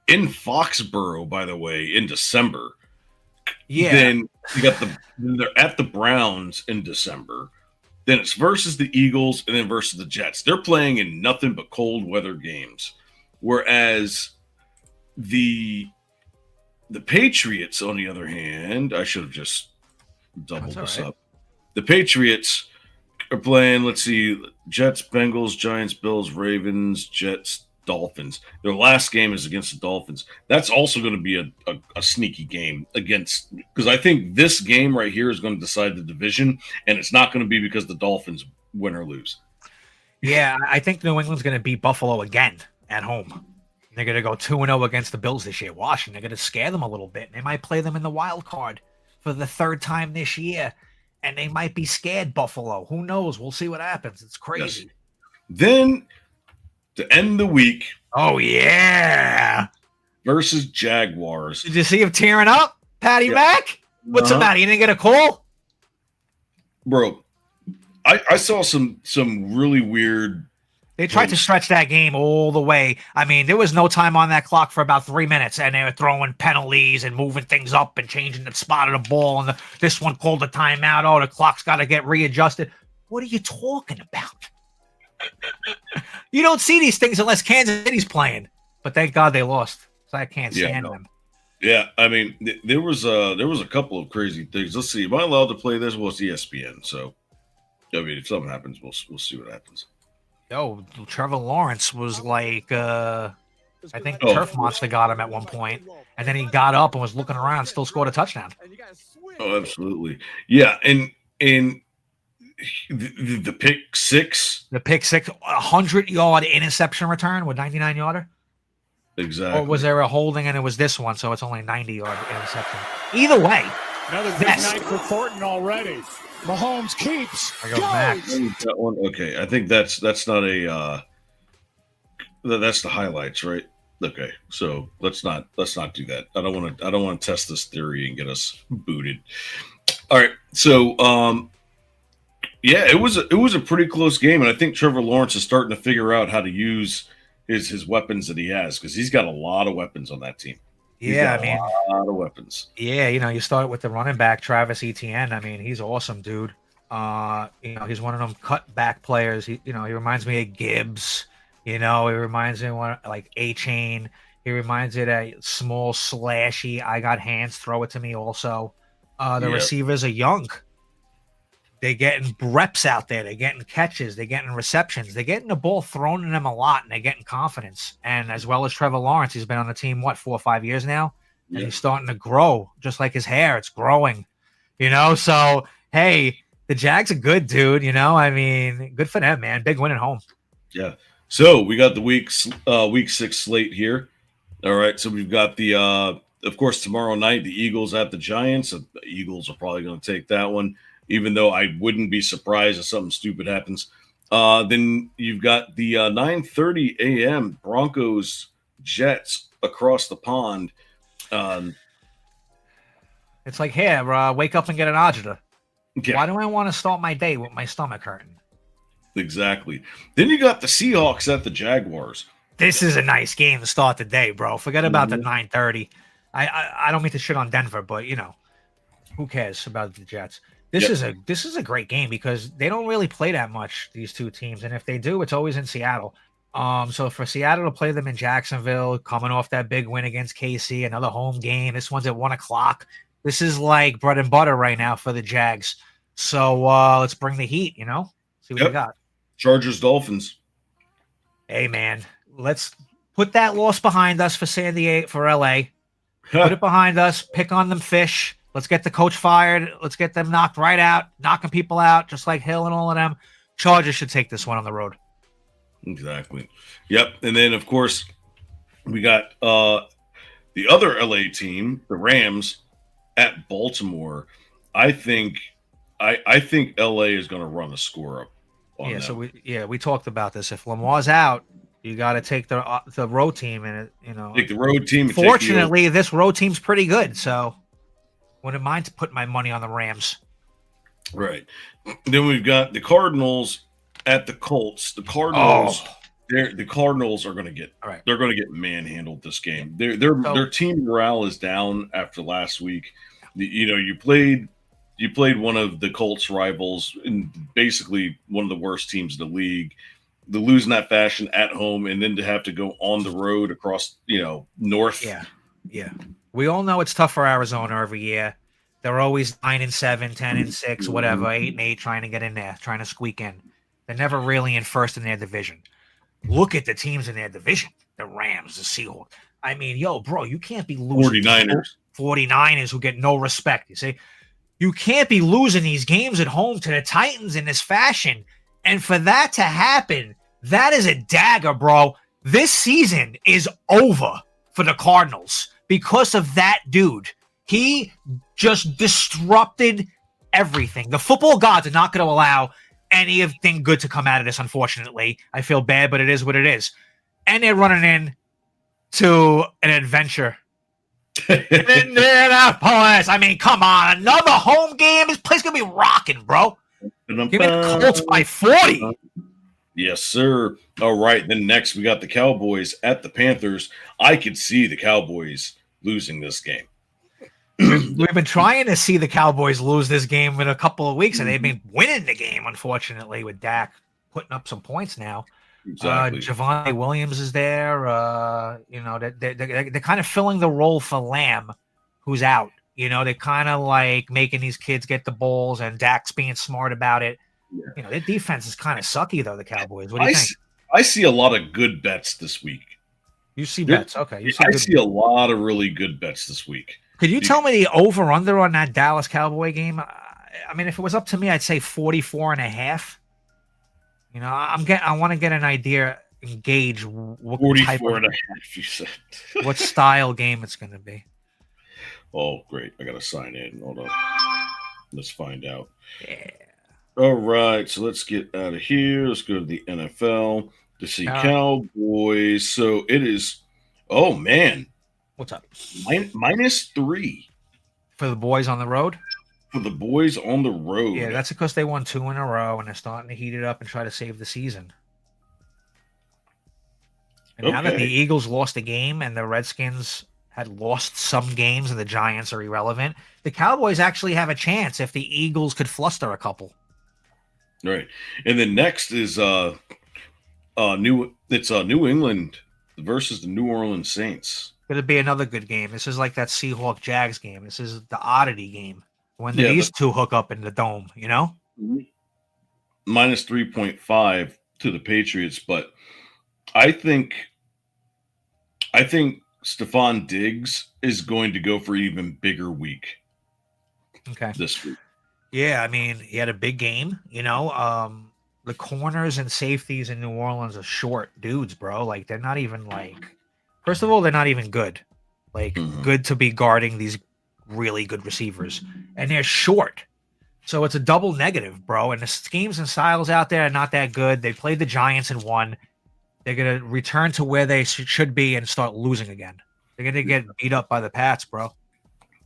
in Foxborough, by the way, in December. Yeah. Then you got they're at the Browns in December. Then it's versus the Eagles and then versus the Jets. They're playing in nothing but cold weather games. Whereas the Patriots, on the other hand, I should have just doubled this up. The Patriots are playing, let's see, Jets, Bengals, Giants, Bills, Ravens, Jets, Dolphins. Their last game is against the Dolphins. That's also going to be a sneaky game against, because I think this game right here is going to decide the division, and it's not going to be because the Dolphins win or lose. Yeah, I think New England's going to beat Buffalo again at home. They're going to go 2-0 against the Bills this year. Washington, they're going to scare them a little bit. They might play them in the wild card for the 3rd time this year, and they might be scared, Buffalo. Who knows? We'll see what happens. It's crazy. Yes. Then to end the week. Oh, yeah. Versus Jaguars. Did you see him tearing up? Patty Mac? What's the matter? You didn't get a call? Bro, I saw some really weird. They tried to stretch that game all the way. I mean, there was no time on that clock for about 3 minutes, and they were throwing penalties and moving things up and changing the spot of the ball. And this one called a timeout. Oh, the clock's got to get readjusted. What are you talking about? You don't see these things unless Kansas City's playing. But thank God they lost. So I can't stand them. Yeah, I mean, there was a couple of crazy things. Let's see. Am I allowed to play this? Well, it's ESPN, so I mean, if something happens, we'll see what happens. Yo, Trevor Lawrence was like, I think Turf Monster got him at one point, and then he got up and was looking around, still scored a touchdown. Oh, absolutely. Yeah, and the pick six. The pick six, 100-yard interception return with 99-yarder. Exactly. Or was there a holding and it was this one, so it's only 90-yard interception. Either way, Another big night for Thornton already. Mahomes keeps. I go Max. That one, okay, I think that's not a that's the highlights, right? Okay, so let's not do that. I don't want to test this theory and get us booted. All right, so yeah, it was a pretty close game, and I think Trevor Lawrence is starting to figure out how to use his weapons that he has, because he's got a lot of weapons on that team. Yeah, I mean, a lot of weapons. Yeah, you start with the running back, Travis Etienne. I mean, he's awesome, dude. He's one of them cutback players. He reminds me of Gibbs. He reminds me of like A-Chain. He reminds me of that small, slashy, I got hands, throw it to me also. The receivers are young. They're getting reps out there. They're getting catches. They're getting receptions. They're getting the ball thrown in them a lot, and they're getting confidence. And as well as Trevor Lawrence, he's been on the team, 4 or 5 years now? And he's starting to grow, just like his hair. It's growing, So, hey, the Jags are good, dude. I mean, good for them, man. Big win at home. Yeah. So we got the week 6 slate here. All right. So we've got the, of course, tomorrow night, the Eagles at the Giants. The Eagles are probably going to take that one, even though I wouldn't be surprised if something stupid happens. Then you've got the 9:30 a.m. Broncos Jets across the pond. It's like, here, wake up and get an agita. Yeah. Why do I want to start my day with my stomach hurting? Exactly. Then you got the Seahawks at the Jaguars. This is a nice game to start the day, bro. Forget about the 9:30. I don't mean to shit on Denver, but who cares about the Jets? This is a great game because they don't really play that much, these two teams, and if they do, it's always in Seattle. So for Seattle to play them in Jacksonville, coming off that big win against KC, another home game. This one's at 1:00. This is like bread and butter right now for the Jags. So let's bring the heat. See what we got. Chargers Dolphins. Hey man, let's put that loss behind us for San Diego, for LA. Put it behind us. Pick on them fish. Let's get the coach fired. Let's get them knocked right out, knocking people out, just like Hill and all of them. Chargers should take this one on the road. Exactly. Yep. And then, of course, we got the other LA team, the Rams, at Baltimore. I think LA is going to run the score up on them. So we talked about this. If Lamar's out, you got to take the road team, and take the road team. Fortunately, this road team's pretty good, so wouldn't mind to put my money on the Rams. Right. Then we've got the Cardinals at the Colts. The Cardinals, the Cardinals are going to get. All right. They're going to get manhandled this game. Their team morale is down after last week. You played one of the Colts rivals and basically one of the worst teams in the league. To lose in that fashion at home and then to have to go on the road across, north. Yeah. We all know it's tough for Arizona every year. They're always 9-7, 10-6, whatever, 8-8, trying to get in there, trying to squeak in. They're never really in first in their division. Look at the teams in their division. The Rams, the Seahawks. I mean, bro, you can't be losing. 49ers who get no respect. You see? You can't be losing these games at home to the Titans in this fashion. And for that to happen, that is a dagger, bro. This season is over for the Cardinals because of that dude. He just disrupted everything. The football gods are not going to allow anything good to come out of this, unfortunately. I feel bad, but it is what it is. And they're running in to an adventure in Indianapolis. I mean, come on. Another home game. This place going to be rocking, bro. Give me the Colts by 40. Yes, sir. All right. Then next we got the Cowboys at the Panthers. I could see the Cowboys losing this game. We've been trying to see the Cowboys lose this game in a couple of weeks, and they've been winning the game, unfortunately, with Dak putting up some points now. Exactly. Javonte Williams is there. They're kind of filling the role for Lamb, who's out. They're kind of like making these kids get the balls, and Dak's being smart about it. Yeah. Their defense is kind of sucky, though, the Cowboys. What do you think? I see a lot of good bets this week. You see bets? Okay. I see a lot of really good bets this week. Could you tell me the over-under on that Dallas Cowboy game? I mean, if it was up to me, I'd say 44.5. I want to get an idea and gauge what 44.5, you said. what style game it's going to be. Oh, great. I got to sign in. Hold on. Let's find out. Yeah. All right. So let's get out of here. Let's go to the NFL to see Cowboys. So it is, oh, man. What's up? -3 For the boys on the road? for the boys on the road. Yeah, that's because they won 2 in a row and they're starting to heat it up and try to save the season. And now that the Eagles lost a game and the Redskins had lost some games and the Giants are irrelevant, the Cowboys actually have a chance if the Eagles could fluster a couple. Right. And then next is New England versus the New Orleans Saints. It'll be another good game. This is like that Seahawks Jags game. This is the oddity game. When these two hook up in the dome, you know? -3.5 to the Patriots, but I think Stephon Diggs is going to go for an even bigger week. Okay. This week. Yeah, I mean, he had a big game, you know. The corners and safeties in New Orleans are short dudes, bro. Like, they're not even like, first of all, they're not even good. Like, good to be guarding these really good receivers. And they're short. So it's a double negative, bro. And the schemes and styles out there are not that good. They played the Giants and won. They're going to return to where they should be and start losing again. They're going to get beat up by the Pats, bro.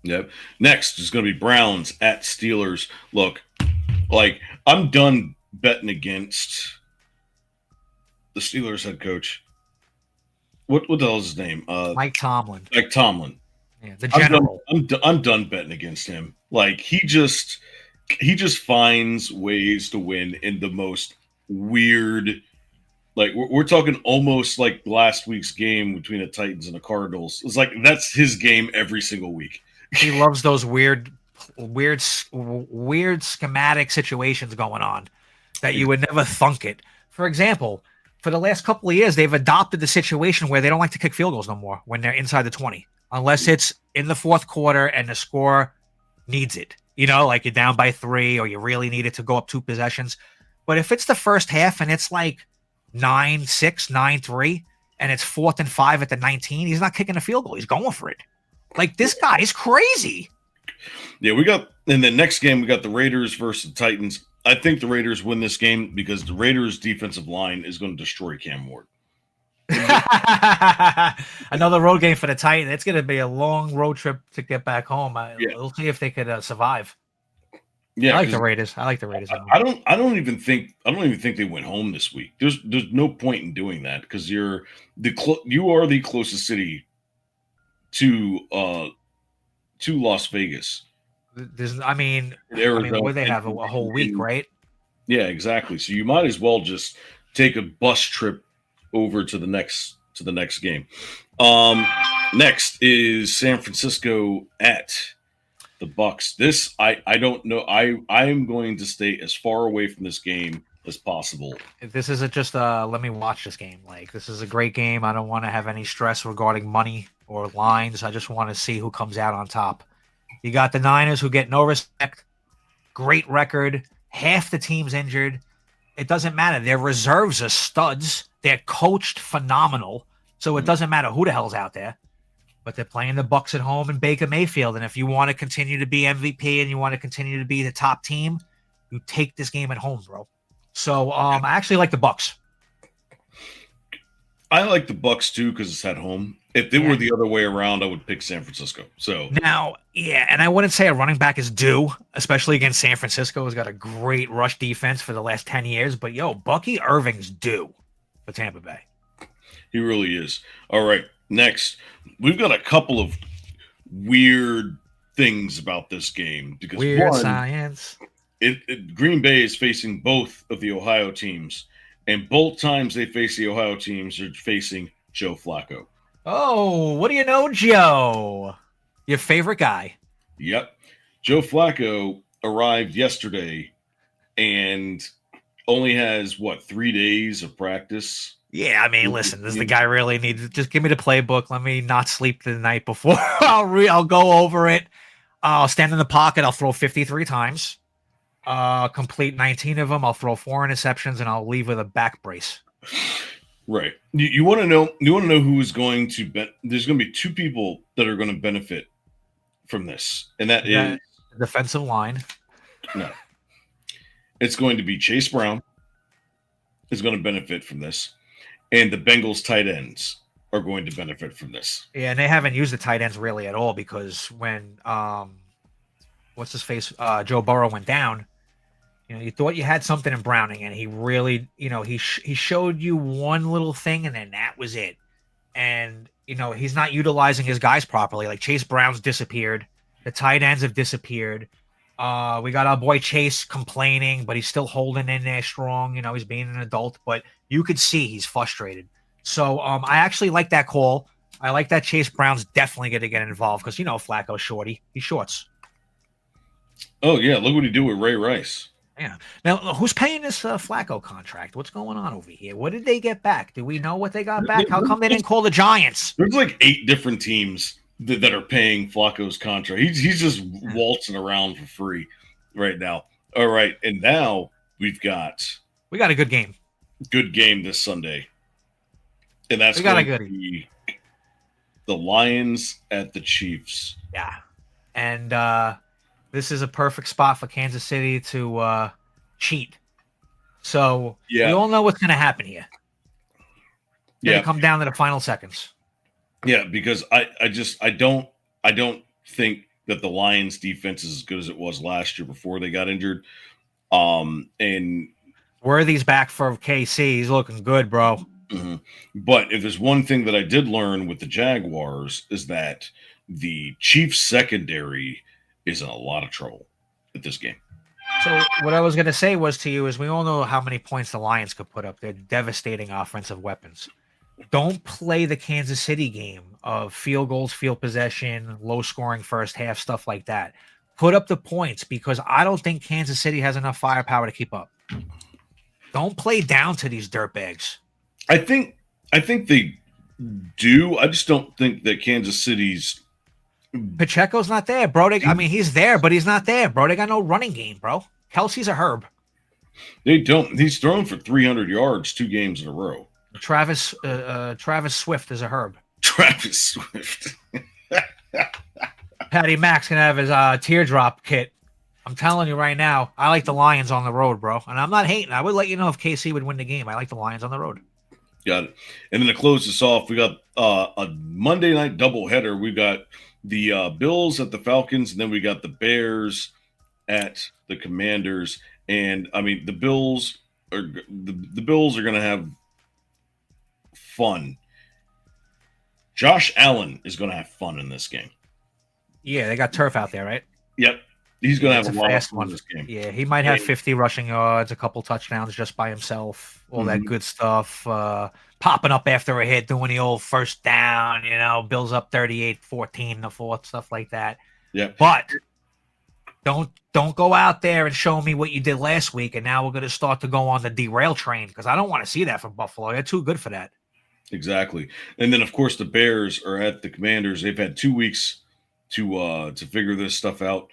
Yep. Next is going to be Browns at Steelers. Look, like, I'm done betting against the Steelers head coach. What the hell is his name? Mike Tomlin. Mike Tomlin. Yeah, the general. I'm done betting against him. Like, he just finds ways to win in the most weird. Like, we're talking almost like last week's game between the Titans and the Cardinals. It's like that's his game every single week. He loves those weird schematic situations going on that you would never thunk it. For example, for the last couple of years, they've adopted the situation where they don't like to kick field goals no more when they're inside the 20, unless it's in the fourth quarter and the score needs it. You know, like you're down by 3 or you really need it to go up 2 possessions. But if it's the first half and it's like 9-6, 9-3, and it's 4th and 5 at the 19, he's not kicking a field goal. He's going for it. Like, this guy is crazy. Yeah, in the next game, we got the Raiders versus the Titans. I think the Raiders win this game because the Raiders' defensive line is going to destroy Cam Ward. Another road game for the Titans. It's going to be a long road trip to get back home. We'll see if they could survive. Yeah, I like the Raiders. I I don't even think they went home this week. There's no point in doing that because you are the closest city to Las Vegas. Where they have a whole week, right? Yeah, exactly. So you might as well just take a bus trip over to the next game. Next is San Francisco at the Bucks. This I don't know. I am going to stay as far away from this game as possible. This isn't just let me watch this game. Like, this is a great game. I don't want to have any stress regarding money or lines. I just want to see who comes out on top. You got the Niners who get no respect. Great record. Half the team's injured. It doesn't matter. Their reserves are studs. They're coached phenomenal. So it doesn't matter who the hell's out there. But they're playing the Bucks at home in Baker Mayfield. And if you want to continue to be MVP and you want to continue to be the top team, you take this game at home, bro. So I actually like the Bucks. I like the Bucks too because it's at home. If they were the other way around, I would pick San Francisco. So now, and I wouldn't say a running back is due, especially against San Francisco, who's got a great rush defense for the last 10 years. But Bucky Irving's due for Tampa Bay. He really is. All right, next we've got a couple of weird things about this game because weird science. Green Bay is facing both of the Ohio teams, and both times they face the Ohio teams are facing Joe Flacco. Oh, what do you know, Joe? Your favorite guy. Yep. Joe Flacco arrived yesterday and only has, 3 days of practice? Yeah, listen, does the guy really need – just give me the playbook. Let me not sleep the night before. I'll go over it. I'll stand in the pocket. I'll throw 53 times. Complete 19 of them. I'll throw 4 interceptions, and I'll leave with a back brace. Right. You want to know who is going to bet? There's going to be 2 people that are going to benefit from this, and that is defensive line. No. It's going to be Chase Brown is going to benefit from this, and the Bengals tight ends are going to benefit from this. Yeah, and they haven't used the tight ends really at all because when what's his face Joe Burrow went down, you thought you had something in Browning, and he really, he showed you one little thing, and then that was it. And he's not utilizing his guys properly. Like Chase Brown's disappeared, the tight ends have disappeared. We got our boy Chase complaining, but he's still holding in there strong. He's being an adult, but you could see he's frustrated. So I actually like that call. I like that Chase Brown's definitely going to get involved because, Flacco's shorty. He shorts. Oh, yeah. Look what he did with Ray Rice. Yeah. Now, who's paying this Flacco contract? What's going on over here? What did they get back? Do we know what they got back? How come they didn't call the Giants? There's like 8 different teams that are paying Flacco's contract. He's just waltzing around for free right now. All right, and now we got a good game. Good game this Sunday, and that's going to be the Lions at the Chiefs. Yeah, and this is a perfect spot for Kansas City to cheat. So we all know what's going to happen here. It's going to come down to the final seconds. Yeah, because I don't think that the Lions defense is as good as it was last year before they got injured. And Worthy's back for KC. He's looking good, bro. Mm-hmm. But if there's one thing that I did learn with the Jaguars is that the Chiefs secondary is in a lot of trouble at this game. So what I was going to say was to you is we all know how many points the Lions could put up. They're devastating offensive weapons. Don't play the Kansas City game of field goals, field possession, low scoring first half, stuff like that. Put up the points because I don't think Kansas City has enough firepower to keep up. Don't play down to these dirtbags. I think they do. I just don't think that Kansas City's Pacheco's not there, bro. He's there, but he's not there, bro. They got no running game, bro. Kelsey's a herb. They don't. He's thrown for 300 yards 2 games in a row. Travis Swift is a herb. Travis Swift. Patty Mack's gonna have his teardrop kit. I'm telling you right now, I like the Lions on the road, bro. And I'm not hating. I would let you know if KC would win the game. I like the Lions on the road. Got it. And then to close this off, we got a Monday night doubleheader. We got the Bills at the Falcons, and then we got the Bears at the Commanders. And I mean, the Bills are going to have fun. Josh Allen is going to have fun in this game. Yeah, they got turf out there, right? Yep. He's going to have a lot of fun in this game. Yeah, he might have 50 rushing yards, a couple touchdowns just by himself, all that good stuff. Popping up after a hit, doing the old first down, Bills up 38-14 in the fourth, stuff like that. Yeah. But don't go out there and show me what you did last week, and now we're going to start to go on the derail train because I don't want to see that from Buffalo. They're too good for that. Exactly. And then, of course, the Bears are at the Commanders. They've had 2 weeks to figure this stuff out.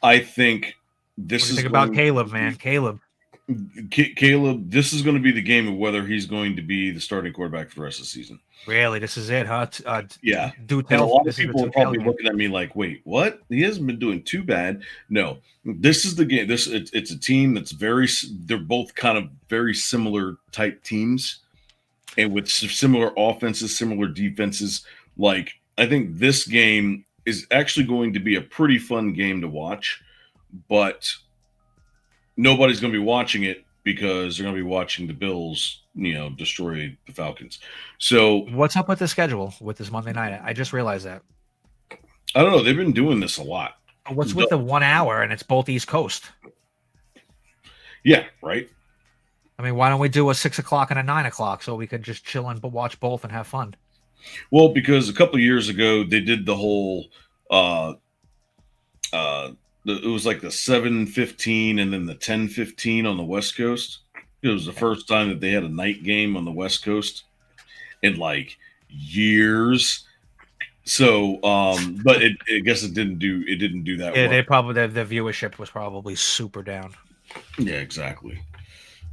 I think this is about Caleb, man. Caleb, this is going to be the game of whether he's going to be the starting quarterback for the rest of the season. Really? This is it, huh? Yeah. Do tell. And a lot of people are probably looking at me like, wait, what? He hasn't been doing too bad. No, this is the game. It's a team that's they're both kind of very similar type teams and with similar offenses, similar defenses. Like, I think this game is actually going to be a pretty fun game to watch, but nobody's going to be watching it because they're going to be watching the Bills, destroy the Falcons. So what's up with the schedule with this Monday night? I just realized that. I don't know. They've been doing this a lot. What's with the 1 hour and it's both East Coast? Yeah, right. I mean, why don't we do a 6 o'clock and a 9 o'clock so we could just chill and watch both and have fun? Well, because a couple of years ago they did the whole it was like the 7:15 and then the 10:15 on the West Coast. It was the first time that they had a night game on the West Coast in like years. So, but I guess it didn't do that. Yeah, well. the viewership was probably super down. Yeah, exactly.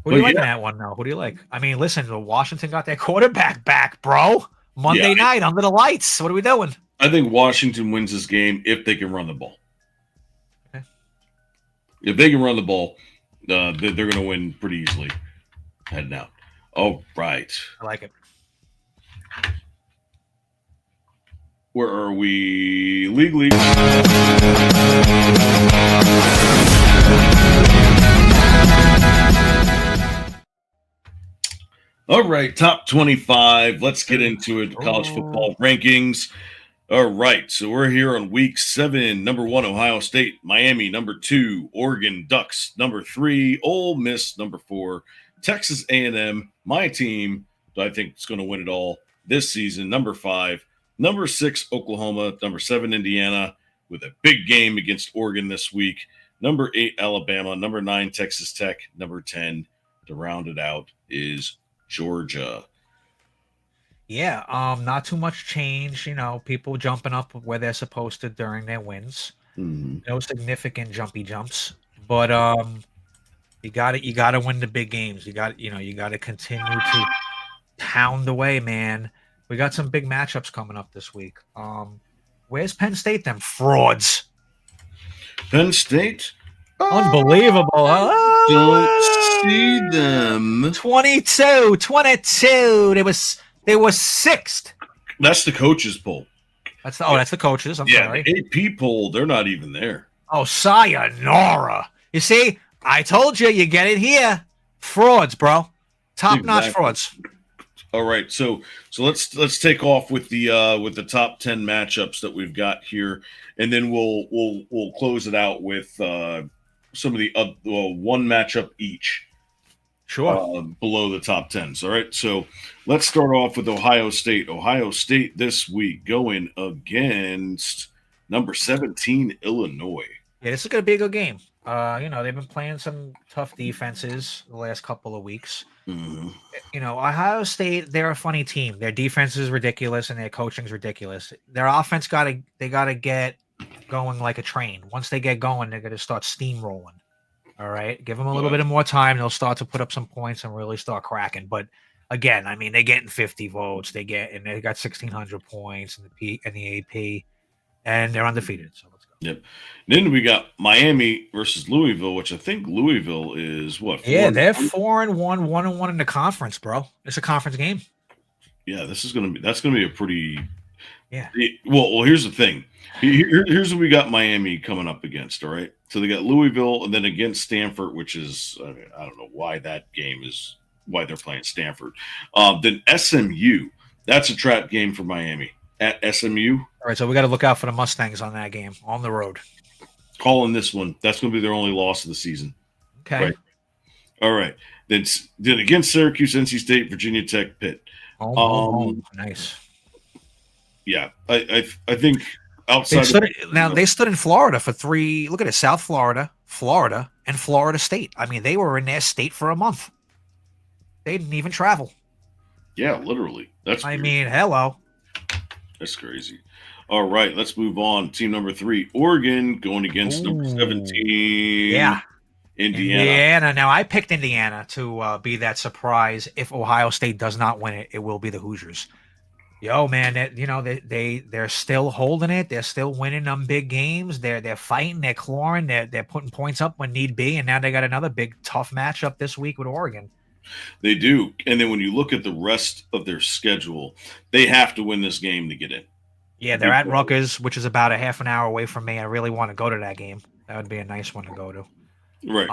Who do you like in that one now? Who do you like? I mean, listen, Washington got their quarterback back, bro. Monday night under the lights. What are we doing? I think Washington wins this game if they can run the ball. Okay. If they can run the ball, they're going to win pretty easily. Heading out. All right. I like it. Where are we legally? All right, top 25. Let's get into it. College football rankings. All right, so we're here on week 7. Number 1, Ohio State. Miami, number 2. Oregon Ducks, number 3. Ole Miss, number 4. Texas A&M, my team, I think is going to win it all this season, number 5. Number 6, Oklahoma. Number 7, Indiana, with a big game against Oregon this week. Number 8, Alabama. Number 9, Texas Tech. Number 10, to round it out, is Georgia. Yeah, not too much change. People jumping up where they're supposed to during their wins. No significant jumpy jumps, but you got to win the big games. You got to continue to pound away, man. We got some big matchups coming up this week. Where's Penn State? Them frauds. Penn State? Unbelievable. Don't see them. 22. They were 6th. That's the coaches poll. That's the coaches. I'm sorry. The AP poll, they're not even there. Oh, sayonara. You see, I told you get it here. Frauds, bro. Top-notch frauds. All right, so let's take off with the top 10 matchups that we've got here, and then we'll close it out with some of the one matchup each. Sure. Below the top 10s. All right, so let's start off with Ohio State. Ohio State this week going against number 17 Illinois. Yeah, this is going to be a good game. They've been playing some tough defenses the last couple of weeks. Mm-hmm. Ohio State, they're a funny team. Their defense is ridiculous and their coaching is ridiculous. Their offense they gotta get going like a train. Once they get going, they're gonna start steamrolling. All right, give them a little bit of more time. They'll start to put up some points and really start cracking. But again, I mean, they're getting 50 votes. They got 1,600 points in the AP, and they're undefeated. So let's go. Yep. Then we got Miami versus Louisville, which I think Louisville is what? Yeah, they're 4-1, 1-1 in the conference, bro. It's a conference game. Yeah, that's gonna be a pretty. Yeah. Well, here's the thing. Here's what we got Miami coming up against. All right, so they got Louisville, and then against Stanford, which is I don't know why that game is why they're playing Stanford. Then SMU, that's a trap game for Miami at SMU. All right, so we got to look out for the Mustangs on that game on the road. Calling this one. That's going to be their only loss of the season. Okay. Right. All right. Then against Syracuse, NC State, Virginia Tech, Pitt. Nice. Yeah, I think outside they stood in Florida for 3. Look at it, South Florida, and Florida State. I mean, they were in their state for a month. They didn't even travel. Yeah, literally. That's weird. mean, hello. That's crazy. All right, let's move on. Team number 3, Oregon, going against number 17. Yeah. Indiana. Now, I picked Indiana to be that surprise. If Ohio State does not win it, it will be the Hoosiers. Yo, man, they're still holding it. They're still winning them big games. They're fighting. They're clawing. They're putting points up when need be. And now they got another big tough matchup this week with Oregon. They do. And then when you look at the rest of their schedule, they have to win this game to get in. Yeah, they're at Rutgers, which is about a half an hour away from me. I really want to go to that game. That would be a nice one to go to. Right.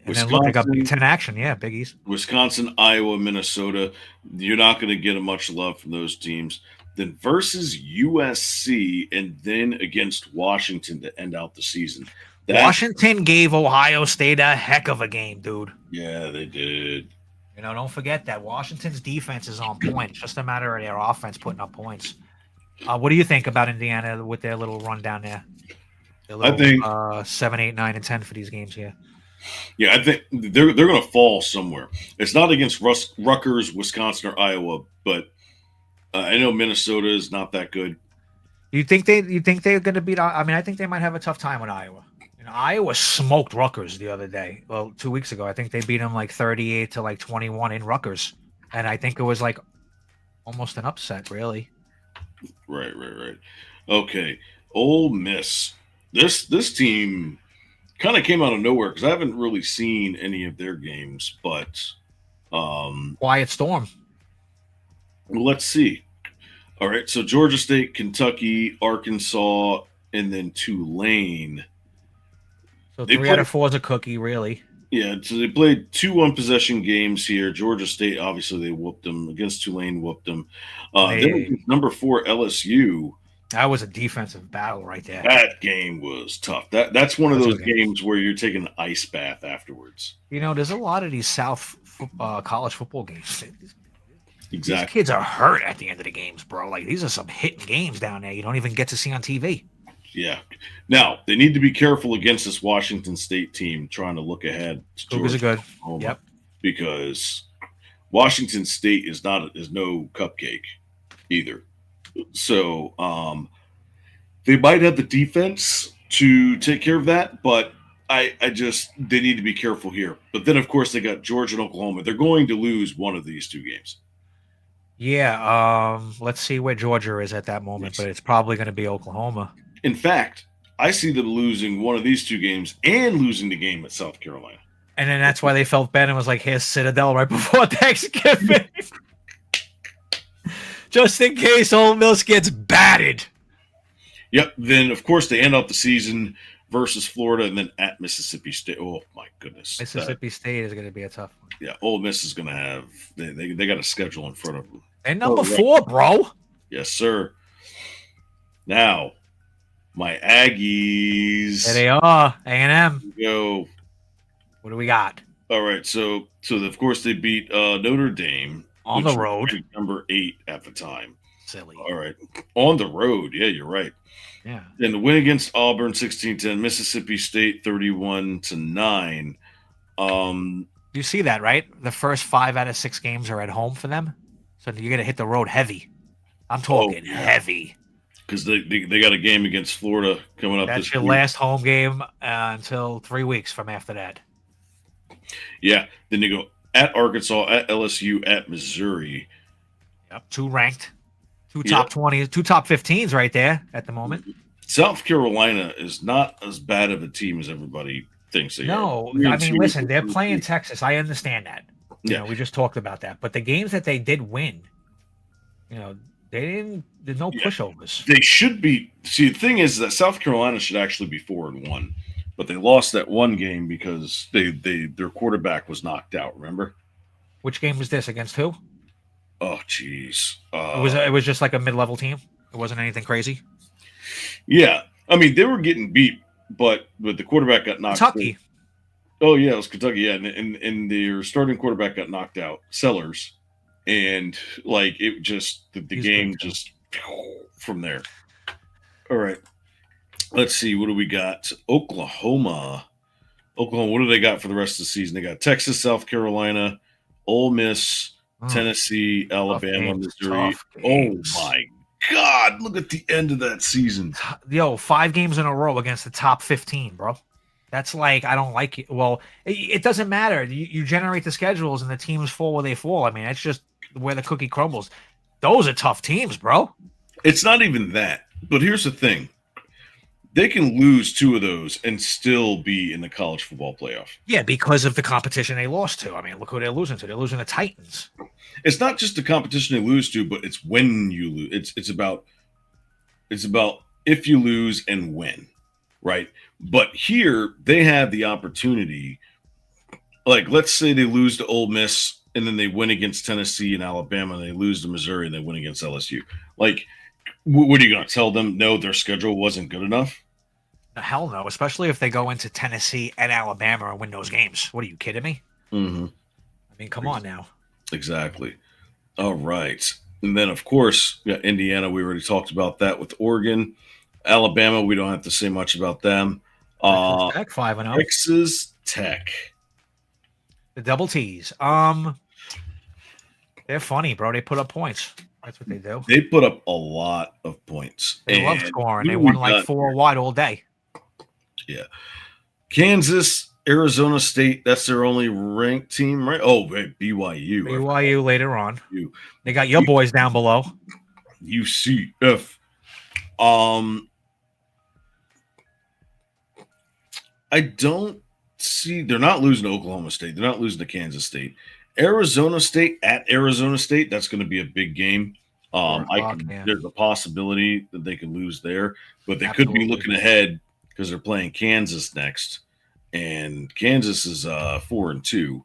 And then looking up Big Ten action. Yeah, Big East. Wisconsin, Iowa, Minnesota. You're not going to get much love from those teams. Then versus USC, and then against Washington to end out the season. Washington gave Ohio State a heck of a game, dude. Yeah, they did. Don't forget that Washington's defense is on point. It's just a matter of their offense putting up points. What do you think about Indiana with their little rundown there? I think 7, 8, 9, and 10 for these games here. Yeah, I think they're going to fall somewhere. It's not against Rutgers, Wisconsin, or Iowa, but I know Minnesota is not that good. You think they're going to beat? I mean, I think they might have a tough time with Iowa. Iowa smoked Rutgers the other day. Well, 2 weeks ago, I think they beat them like 38 to like 21 in Rutgers, and I think it was like Almost an upset, really. Right. Okay, Ole Miss. This team kind of came out of nowhere because I haven't really seen any of their games, but Quiet storm. let's see. All right, so Georgia State, Kentucky, Arkansas, and then Tulane. So They 3 out played- of 4 is a cookie, really. Yeah, so they played 2 one-possession games here. Georgia State, obviously, they whooped them. Against Tulane, whooped them. Then against number 4 LSU. That was a defensive battle right there. That game was tough. That's one of That's those okay. games where you're taking an ice bath afterwards. You know, there's a lot of these South college football games. These Exactly. kids are hurt at the end of the games, bro. Like, these are some hitting games down there you don't even get to see on TV. Yeah. Now, they need to be careful against this Washington State team trying to look ahead to Cougars are Georgia, good. Oklahoma, Yep. because Washington State is no cupcake either. So they might have the defense to take care of that, but they need to be careful here. But then, of course, they got Georgia and Oklahoma. They're going to lose one of these 2 games. Yeah. Let's see where Georgia is at that moment, Yes. but it's probably going to be Oklahoma. In fact, I see them losing one of these 2 games and losing the game at South Carolina. And then that's why they felt bad and was like, here's Citadel right before Thanksgiving. Just in case Ole Miss gets batted. Yep. Then, of course, they end up the season versus Florida and then at Mississippi State. Oh, my goodness. Mississippi State is going to be a tough one. Yeah, Ole Miss is going to have – they got a schedule in front of them. And number right. 4, bro. Yes, sir. Now, my Aggies There they are. A&M. go. What do we got? All right, so of course they beat Notre Dame On which the road. was number 8 at the time. Silly. All right, on the road. Yeah, you're right. Yeah. And the win against Auburn 16-10, Mississippi State 31-9. You see that, right? The first 5 out of 6 games are at home for them. So you're going to hit the road heavy. I'm talking heavy. Because they got a game against Florida coming up. That's this your week. last home game until 3 weeks from after that. Yeah. Then you go at Arkansas, at LSU, at Missouri. Yep. 2 ranked. 2 top 20s, 2 top 15s right there at the moment. South Carolina is not as bad of a team as everybody thinks they are. No, I mean, listen, they're playing Texas. I understand that. You know, we just talked about that. But the games that they did win, you know, there's no pushovers. They should be. See, the thing is that South Carolina should actually be 4-1, but they lost that one game because their quarterback was knocked out. Remember? Which game was this against who? Oh, jeez. It was just like a mid-level team. It wasn't anything crazy. Yeah, I mean they were getting beat, but the quarterback got knocked. Kentucky. Oh yeah, it was Kentucky. Yeah, and their starting quarterback got knocked out, Sellers, and like it just the game just from there. All right, let's see. What do we got? Oklahoma. What do they got for the rest of the season? They got Texas, South Carolina, Ole Miss, Tennessee, Alabama, Missouri. Oh my God! Look at the end of that season. Yo, 5 games in a row against the top 15, bro. That's like, I don't like it. Well, it doesn't matter. You generate the schedules and the teams fall where they fall. I mean, that's just where the cookie crumbles. Those are tough teams, bro. It's not even that. But here's the thing. They can lose 2 of those and still be in the college football playoff. Yeah, because of the competition they lost to. I mean, look who they're losing to. They're losing to Titans. It's not just the competition they lose to, but it's when you lose. It's about if you lose and when, right? But here they have the opportunity. Like, let's say they lose to Ole Miss and then they win against Tennessee and Alabama, and they lose to Missouri and they win against LSU. Like, what are you going to tell them? No, their schedule wasn't good enough? Hell no, especially if they go into Tennessee and Alabama and win those games. What are you kidding me? Mm-hmm. I mean, come on now. Exactly. All right. And then, of course, Indiana, we already talked about that with Oregon. Alabama, we don't have to say much about them. Tech 5-0. Texas Tech. The double T's. They're funny, bro. They put up points. That's what they do. They put up a lot of points. They love scoring. They won like 4 wide all day. Yeah. Kansas Arizona State, that's their only ranked team, right? Oh, wait, BYU. BYU later on. They got your boys down below. UCF. I don't see, they're not losing to Oklahoma State. They're not losing to Kansas State. Arizona State at Arizona State, that's going to be a big game. There's a possibility that they could lose there, but they could be looking ahead because they're playing Kansas next. And Kansas is 4-2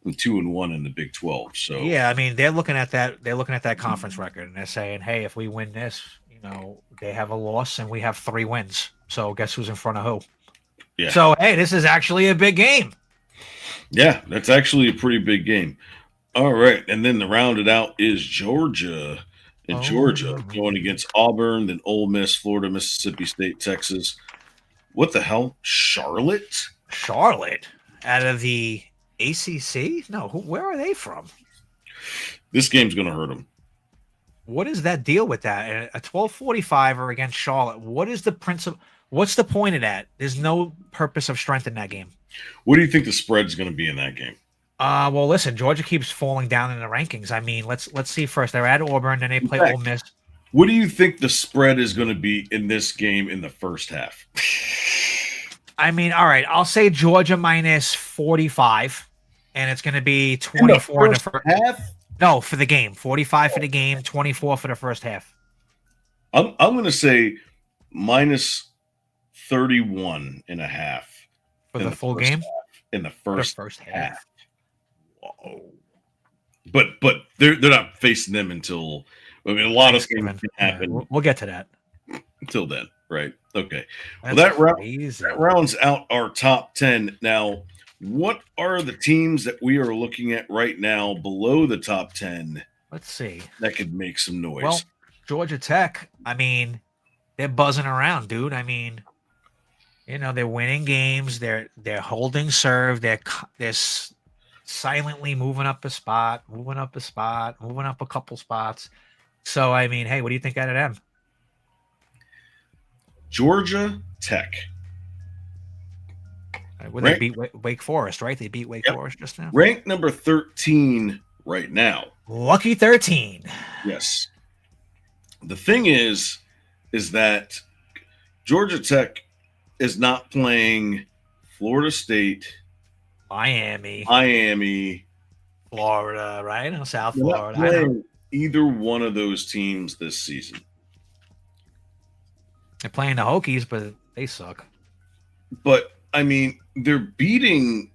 and 2-1 in the Big 12. So yeah, I mean they're looking at that conference record and they're saying, hey, if we win this, they have a loss and we have 3 wins. So guess who's in front of who? Yeah. So hey, this is actually a big game. Yeah, that's actually a pretty big game. All right, and then to round it out is Georgia. And Georgia going against Auburn, then Ole Miss, Florida, Mississippi State, Texas. What the hell? Charlotte Out of the ACC? No, where are they from? This game's going to hurt them. What is that deal with that? A 12-45er against Charlotte. What is the principle? What's the point of that? There's no purpose of strength in that game. What do you think the spread's going to be in that game? Well, listen, Georgia keeps falling down in the rankings. I mean, let's see first. They're at Auburn, then they play Ole Miss. What do you think the spread is going to be in this game in the first half? I mean, all right, I'll say Georgia minus 45, and it's going to be 24 in the first half. No, for the game, 45 for the game, 24 for the first half. I'm going to say minus 31 and a half for the full game. In the first half. Whoa. But they're not facing them until. I mean, a lot of things can happen. We'll get to that. Until then, right? Okay. That's well, that rounds out our top 10. Now, what are the teams that we are looking at right now below the top 10? Let's see. That could make some noise. Well, Georgia Tech, I mean, they're buzzing around, dude. I mean, they're winning games. They're holding serve. They're silently moving up a spot, moving up a couple spots. So, I mean, hey, what do you think out of them? Georgia Tech. They beat Wake Forest, right? They beat Wake Forest just now. Ranked number 13 right now. Lucky 13. Yes. The thing is that Georgia Tech is not playing Florida State, Miami, Florida, right? No, South Florida. Not playing either one of those teams this season. They're playing the Hokies, but they suck. But I mean, they're beating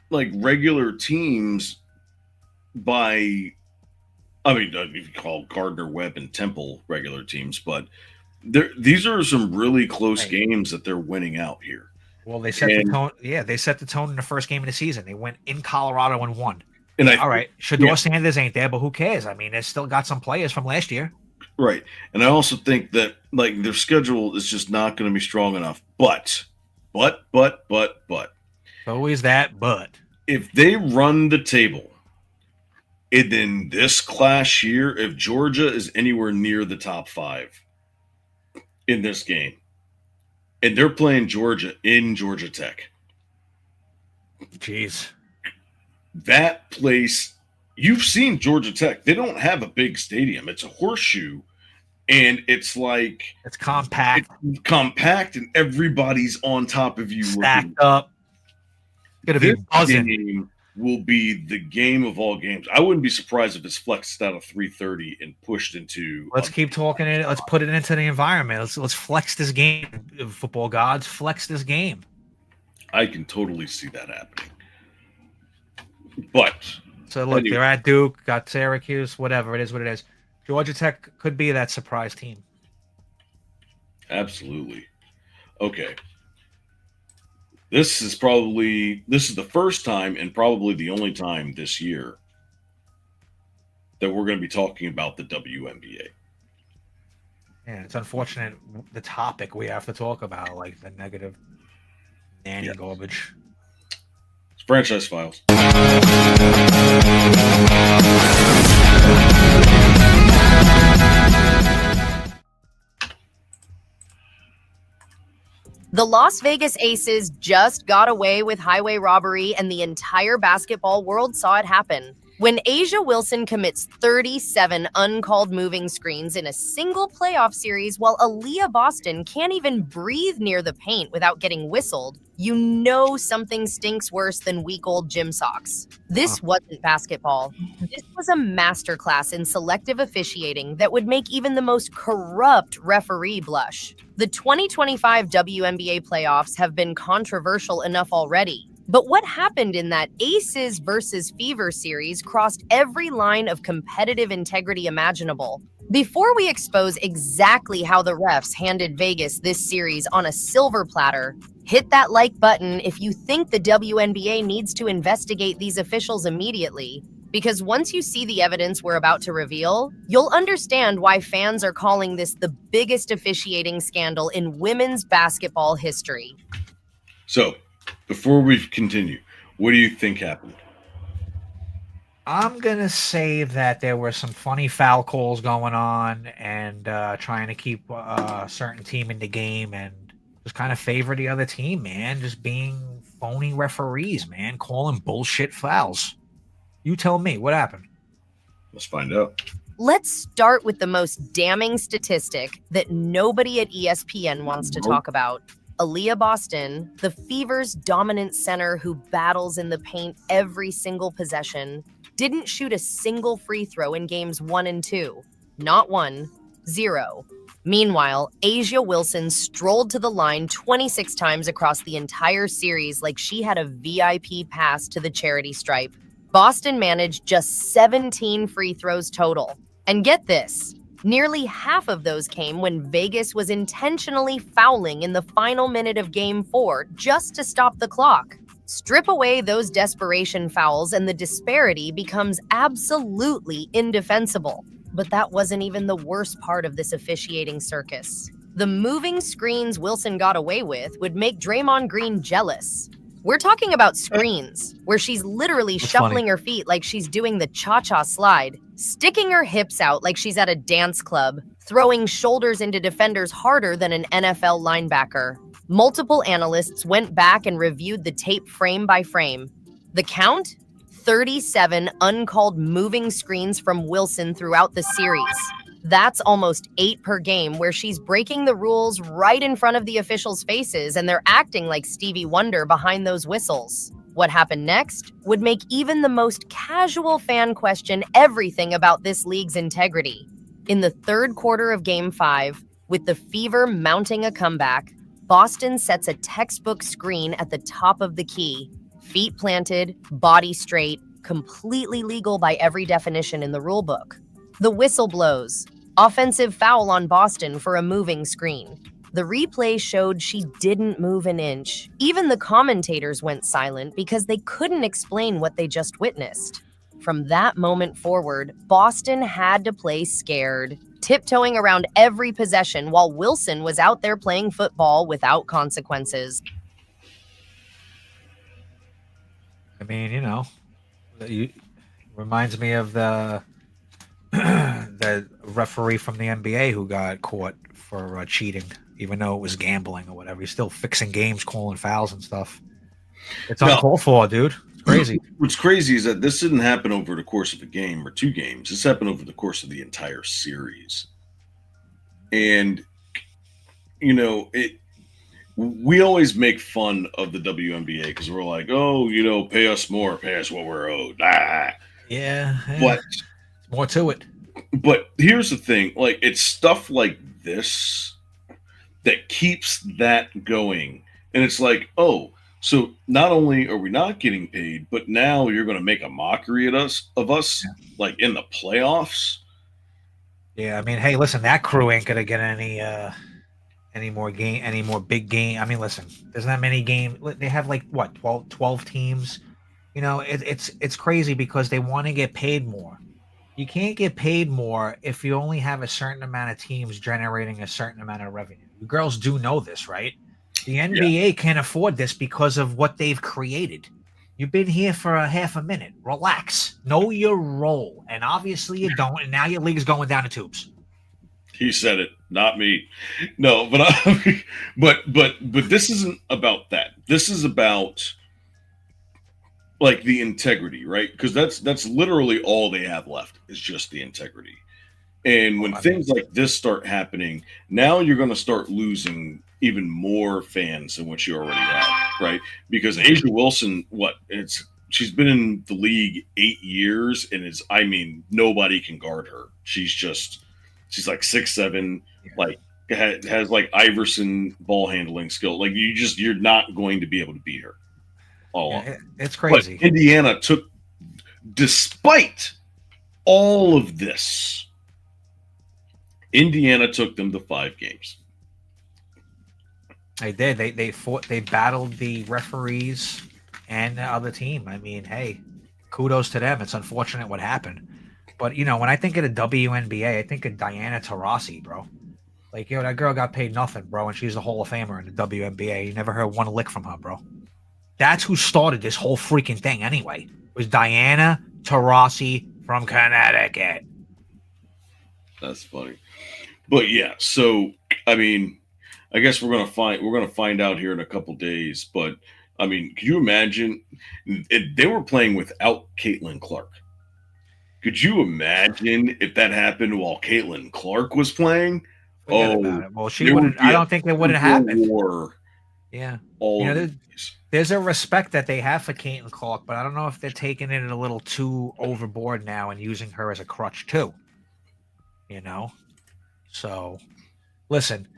like regular teams by. I mean, if you call Gardner Webb and Temple regular teams, but these are some really close games that they're winning out here. Well, they set the tone. Yeah, they set the tone in the first game of the season. They went in Colorado and won. And all right, Shedeur Sanders ain't there, but who cares? I mean, they still got some players from last year. Right. And I also think that like their schedule is just not going to be strong enough. But. Always that but. If they run the table, and then this class year, if Georgia is anywhere near the top 5 in this game, and they're playing Georgia in Georgia Tech. Jeez. That place, you've seen Georgia Tech. They don't have a big stadium. It's a horseshoe, and it's like it's compact. And everybody's on top of you. Stacked up. It's gonna be buzzing. Game will be the game of all games. I wouldn't be surprised if it's flexed out of 3:30 and pushed into. Let's keep talking it. Let's put it into the environment. Let's flex this game. Football gods, flex this game. I can totally see that happening. But so look, they're at Duke, got Syracuse, whatever it is, what it is. Georgia Tech could be that surprise team. Absolutely. Okay. This is the first time and probably the only time this year that we're going to be talking about the WNBA. Yeah, it's unfortunate the topic we have to talk about, like the negative nanny garbage. It's Franchise Files. The The Las Vegas Aces just got away with highway robbery, and the entire basketball world saw it happen. When A'ja Wilson commits 37 uncalled moving screens in a single playoff series while Aaliyah Boston can't even breathe near the paint without getting whistled, you know something stinks worse than week-old gym socks. This wasn't basketball. This was a masterclass in selective officiating that would make even the most corrupt referee blush. The 2025 WNBA playoffs have been controversial enough already. But what happened in that Aces versus Fever series crossed every line of competitive integrity imaginable. Before we expose exactly how the refs handed Vegas this series on a silver platter, hit that like button if you think the WNBA needs to investigate these officials immediately. Because once you see the evidence we're about to reveal, you'll understand why fans are calling this the biggest officiating scandal in women's basketball history. So, before we continue, what do you think happened? I'm going to say that there were some funny foul calls going on and trying to keep a certain team in the game and just kind of favor the other team, man. Just being phony referees, man. Calling bullshit fouls. You tell me, what happened? Let's find out. Let's start with the most damning statistic that nobody at ESPN wants to talk about. Aaliyah Boston, the Fever's dominant center who battles in the paint every single possession, didn't shoot a single free throw in games 1 and 2. Not one, 0. Meanwhile, A'ja Wilson strolled to the line 26 times across the entire series like she had a VIP pass to the charity stripe. Boston managed just 17 free throws total. And get this, nearly half of those came when Vegas was intentionally fouling in the final minute of Game 4 just to stop the clock. Strip away those desperation fouls and the disparity becomes absolutely indefensible. But that wasn't even the worst part of this officiating circus. The moving screens Wilson got away with would make Draymond Green jealous. We're talking about screens, where she's literally shuffling her feet like she's doing the cha-cha slide, sticking her hips out like she's at a dance club, throwing shoulders into defenders harder than an NFL linebacker. Multiple analysts went back and reviewed the tape frame by frame. The count? 37 uncalled moving screens from Wilson throughout the series. That's almost 8 per game, where she's breaking the rules right in front of the officials' faces and they're acting like Stevie Wonder behind those whistles. What happened next would make even the most casual fan question everything about this league's integrity. In the third quarter of Game 5, with the Fever mounting a comeback, Boston sets a textbook screen at the top of the key. Feet planted, body straight, completely legal by every definition in the rulebook. The whistle blows. Offensive foul on Boston for a moving screen. The replay showed she didn't move an inch. Even the commentators went silent because they couldn't explain what they just witnessed. From that moment forward, Boston had to play scared, tiptoeing around every possession while Wilson was out there playing football without consequences. I mean, it reminds me of the referee from the NBA who got caught for cheating, even though it was gambling or whatever. He's still fixing games, calling fouls and stuff. It's uncalled for, dude. It's crazy. What's crazy is that this didn't happen over the course of a game or 2 games. This happened over the course of the entire series. And, we always make fun of the WNBA because we're like, pay us more, pay us what we're owed. Yeah. But more to it. But here's the thing, it's stuff like this that keeps that going. And it's like, so not only are we not getting paid, but now you're going to make a mockery of us, in the playoffs. Yeah, I mean, hey, listen, that crew ain't gonna get any more big game. I mean, listen, there's not many games. They have 12 teams. It's crazy because they want to get paid more. You can't get paid more if you only have a certain amount of teams generating a certain amount of revenue. You girls do know this, right? The NBA can't afford this because of what they've created. You've been here for a half a minute. Relax. Know your role. And obviously you don't, and now your league's going down the tubes. He said it, not me. No, but but this isn't about that. This is about like the integrity, right? Because that's literally all they have left is just the integrity. And when things like this start happening, now you're going to start losing even more fans than what you already have, right? Because Asia Wilson, she's been in the league 8 years, and nobody can guard her. She's like 6'7", like has like Iverson ball handling skill. Like you're not going to be able to beat her. It's crazy. But Indiana despite all of this, Indiana took them to 5 games. They did. They fought. They battled the referees and the other team. I mean, hey, kudos to them. It's unfortunate what happened, but when I think of the WNBA, I think of Diana Taurasi, bro. Like, that girl got paid nothing, bro, and she's a Hall of Famer in the WNBA. You never heard one lick from her, bro. That's who started this whole freaking thing, anyway. It was Diana Taurasi from Connecticut. That's funny. But yeah, so I guess we're gonna find out here in a couple days. But could you imagine they were playing without Caitlin Clark? Could you imagine if that happened while Caitlin Clark was playing? Forget about it. Well, she wouldn't. I don't think it would have happened. Yeah, there's a respect that they have for Caitlin Clark, but I don't know if they're taking it a little too overboard now and using her as a crutch too. So, listen,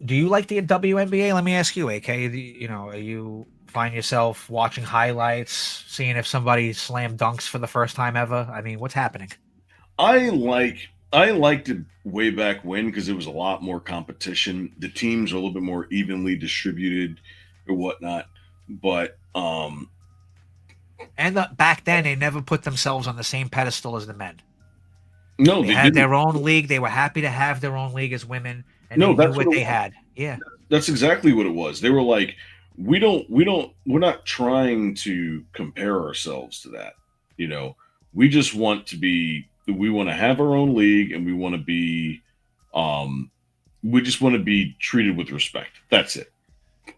do you like the WNBA? Let me ask you, AK. You find yourself watching highlights, seeing if somebody slam dunks for the first time ever? I mean, what's happening? I liked it way back when because it was a lot more competition. The teams are a little bit more evenly distributed or whatnot. But back then they never put themselves on the same pedestal as the men. No, they had their own league. They were happy to have their own league as women, and they knew what they had. Yeah, that's exactly what it was. They were like, we're not trying to compare ourselves to that. We just want to be. We want to have our own league, and we want to be. We just want to be treated with respect. That's it.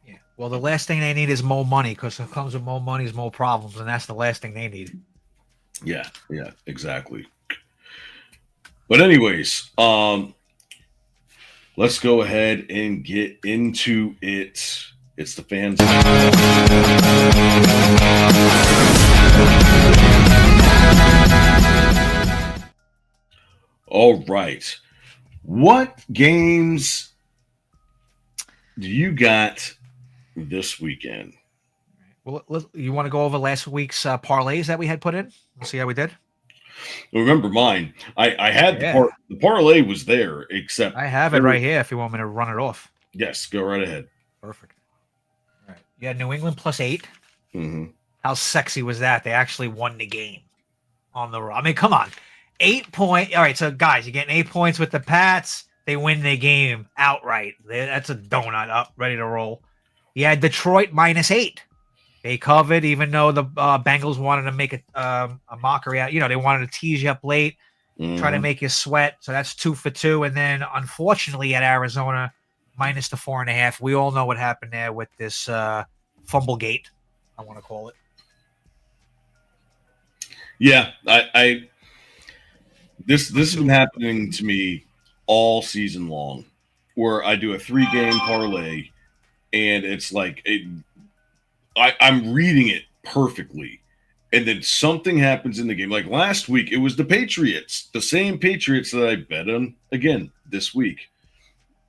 Yeah. Well, the last thing they need is more money, because it comes with more money is more problems, and that's the last thing they need. Yeah, exactly. But anyways, let's go ahead and get into it. It's the fans. All right. What games do you got this weekend? Well, you want to go over last week's parlays that we had put in? Let's see how we did. Remember mine. I had the parlay was there, except I have it right here if you want me to run it off. Yes, go right ahead. Perfect. All right. Yeah, New England +8. Mm-hmm. How sexy was that? They actually won the game on the road. I mean, come on. 8 points. All right, so guys, you're getting 8 points with the Pats. They win the game outright. That's a donut up, ready to roll. You had Detroit -8. They covered, even though the Bengals wanted to make a mockery out. They wanted to tease you up late, try to make you sweat. So that's 2 for 2. And then, unfortunately, at Arizona, minus the 4.5. We all know what happened there with this fumble gate, I want to call it. Yeah, this has been happening to me all season long, where I do a 3-game parlay, and it's like I'm reading it perfectly, and then something happens in the game. Like last week, it was the Patriots, the same Patriots that I bet on again this week,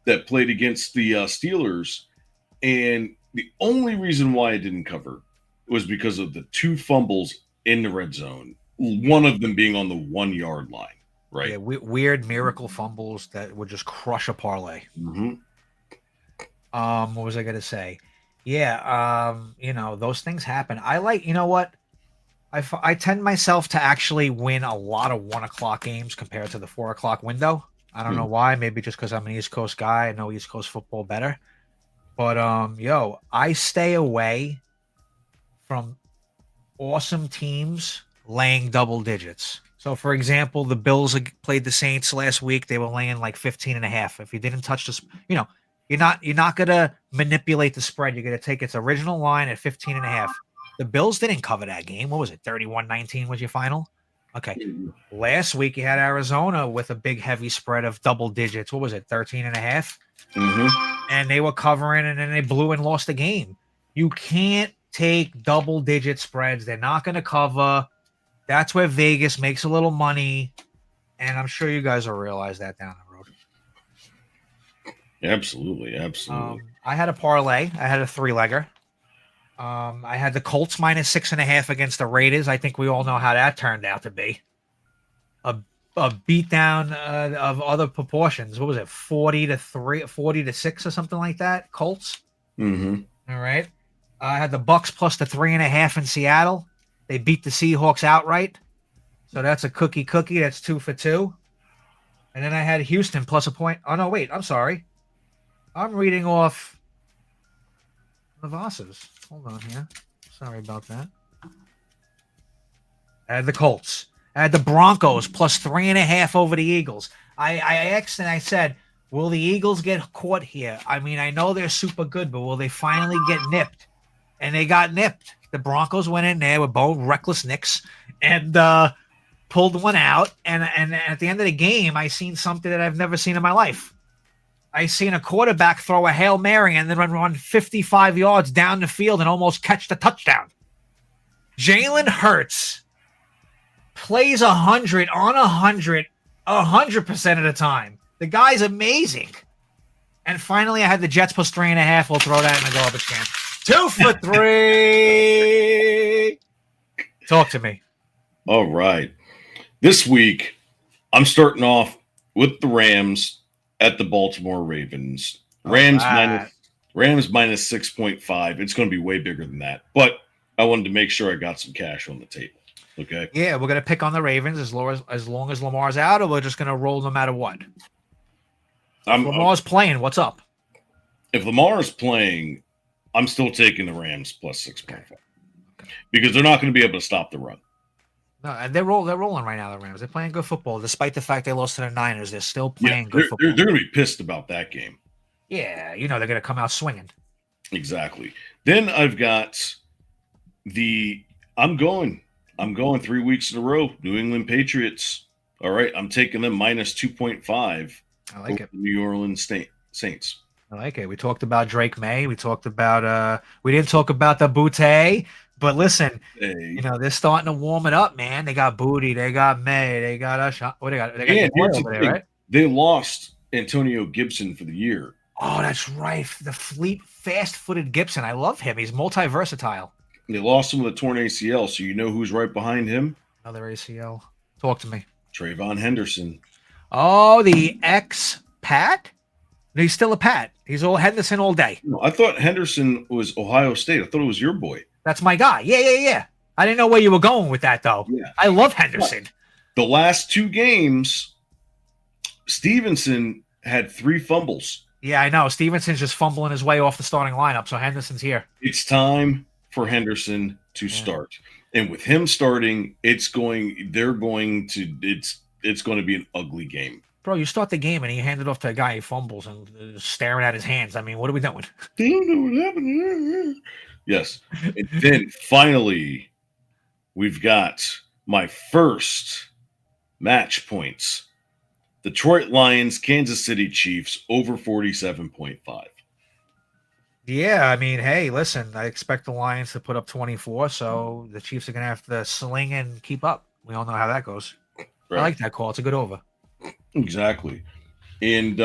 that played against the Steelers, and the only reason why I didn't cover was because of the 2 fumbles in the red zone, one of them being on the 1-yard line. Right. Yeah, weird miracle fumbles that would just crush a parlay. Mm-hmm. What was I going to say? Yeah, those things happen. I like, you know what? I tend myself to actually win a lot of 1 o'clock games compared to the 4 o'clock window. I don't know why. Maybe just because I'm an East Coast guy. I know East Coast football better. But, I stay away from awesome teams laying double digits. So, for example, the Bills played the Saints last week. They were laying like 15.5. If you didn't touch this, you're not gonna manipulate the spread. You're gonna take its original line at 15.5. The Bills didn't cover that game. What was it? 31-19 was your final. Okay. Last week you had Arizona with a big heavy spread of double digits. What was it? 13.5. And they were covering, and then they blew and lost the game. You can't take double digit spreads. They're not going to cover. That's where Vegas makes a little money, and I'm sure you guys will realize that down the road. Absolutely. I had a parlay. I had a 3-legger. I had the Colts minus 6.5 against the Raiders. I think we all know how that turned out to be. A beatdown of other proportions. What was it? 40-3, 40-6 or something like that. Colts. Mm-hmm. All right. I had the Bucks plus the 3.5 in Seattle. They beat the Seahawks outright. So that's a cookie. That's 2 for 2. And then I had Houston plus a point. Oh, no, wait. I'm sorry. I'm reading off the Voss's. Hold on here. Sorry about that. I had the Colts. I had the Broncos plus 3.5 over the Eagles. I asked and I said, will the Eagles get caught here? I mean, I know they're super good, but will they finally get nipped? And they got nipped. The Broncos went in there with both reckless nicks and pulled one out. And at the end of the game, I seen something that I've never seen in my life. I seen a quarterback throw a Hail Mary and then run 55 yards down the field and almost catch the touchdown. Jalen Hurts plays 100 on 100, 100% of the time. The guy's amazing. And finally, I had the Jets plus 3.5. We'll throw that in the garbage can. 2 for 3. Talk to me. All right. This week, I'm starting off with the Rams at the Baltimore Ravens. Rams minus 6.5. It's going to be way bigger than that. But I wanted to make sure I got some cash on the table. Okay. Yeah, we're going to pick on the Ravens as long as Lamar's out, or we're just going to roll no matter what. Lamar's playing. What's up? If Lamar is playing, I'm still taking the Rams plus 6.5 because they're not going to be able to stop the run. No, and they're rolling right now. The Rams, they're playing good football, despite the fact they lost to the Niners. They're still playing good football. They're going to be pissed about that game. Yeah, they're going to come out swinging. Exactly. Then I've got I'm going 3 weeks in a row. New England Patriots. All right, I'm taking them minus 2.5. I like it. New Orleans Saints. I like it. We talked about Drake May. We talked about we didn't talk about the Boutte. But listen, they're starting to warm it up, man. They got Booty, they got May, they got us. What they got? They got over there, right? They lost Antonio Gibson for the year. Oh, that's right. The fast-footed Gibson. I love him. He's multi-versatile. They lost him with a torn ACL, so you know who's right behind him? Another ACL. Talk to me. Trayvon Henderson. Oh, the ex-Pat? No, he's still a Pat. He's all Henderson all day. No, I thought Henderson was Ohio State. I thought it was your boy. That's my guy. Yeah. I didn't know where you were going with that, though. Yeah. I love Henderson. The last 2 games, Stevenson had 3 fumbles. Yeah, I know. Stevenson's just fumbling his way off the starting lineup, so Henderson's here. It's time for Henderson to start. And with him starting, it's going to be an ugly game. Bro, you start the game and you hand it off to a guy who fumbles and staring at his hands. I mean, what are we doing? They don't know what happened. Yes. And then finally, we've got my first match points. Detroit Lions, Kansas City Chiefs over 47.5. Yeah, I mean, hey, listen, I expect the Lions to put up 24, so the Chiefs are going to have to sling and keep up. We all know how that goes. Right. I like that call. It's a good over. Exactly. And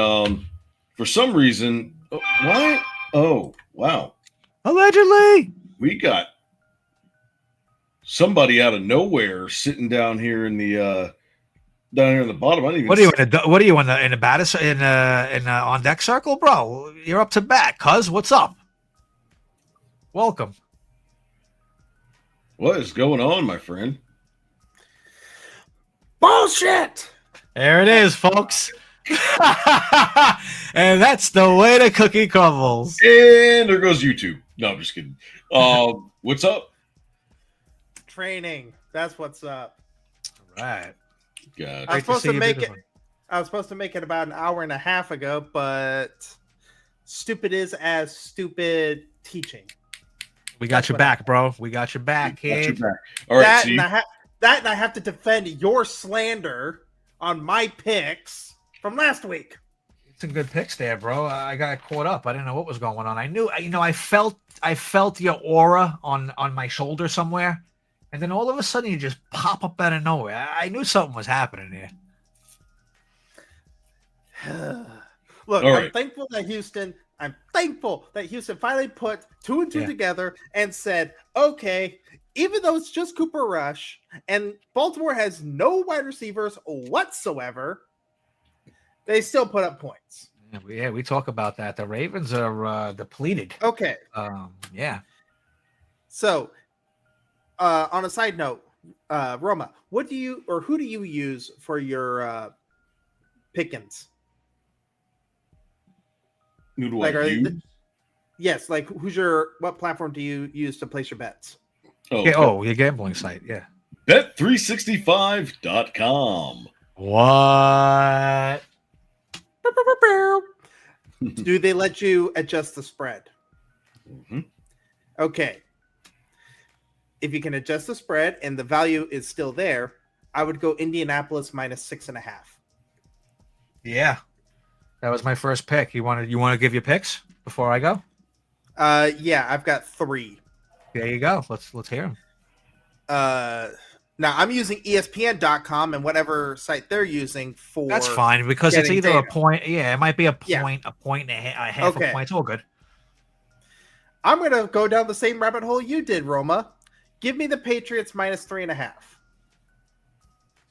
for some reason, what? Oh, wow. Allegedly. We got somebody out of nowhere sitting down here in the bottom. I didn't even what are you in the batter in on deck circle, bro? You're up to bat, cuz. What's up? Welcome. What is going on, my friend? Bullshit. There it is, folks. And that's the way the cookie crumbles. And there goes YouTube. No, I'm just kidding. What's up? Training. That's what's up. All right. Gotcha. I was supposed to make it about an hour and a half ago, but stupid is as stupid teaching. We got your back, bro. We got your back, kid. All right, that and I have to defend your slander on my picks from last week. Some good picks there, bro. I got caught up. I didn't know what was going on. I knew, I felt your aura on my shoulder somewhere, and then all of a sudden you just pop up out of nowhere. I knew something was happening here. Look, All right. I'm thankful that Houston finally put two and two together and said, okay, even though it's just Cooper Rush and Baltimore has no wide receivers whatsoever, they still put up points. Yeah, we talk about that. The Ravens are depleted. Okay. Yeah. So, on a side note, Roma, who do you use for your pickings? Who do I use? Yes, like what platform do you use to place your bets? Your gambling site, yeah. Bet365.com. What? Do they let you adjust the spread? Mm-hmm. Okay. If you can adjust the spread and the value is still there, I would go Indianapolis -6.5. Yeah. That was my first pick. You want to give your picks before I go? Yeah, I've got 3. There you go. Let's hear them. Now I'm using ESPN.com and whatever site they're using for. That's fine because it's either data. a point. Yeah, it might be a point and a half a point. It's all good. I'm gonna go down the same rabbit hole you did, Roma. Give me the Patriots -3.5.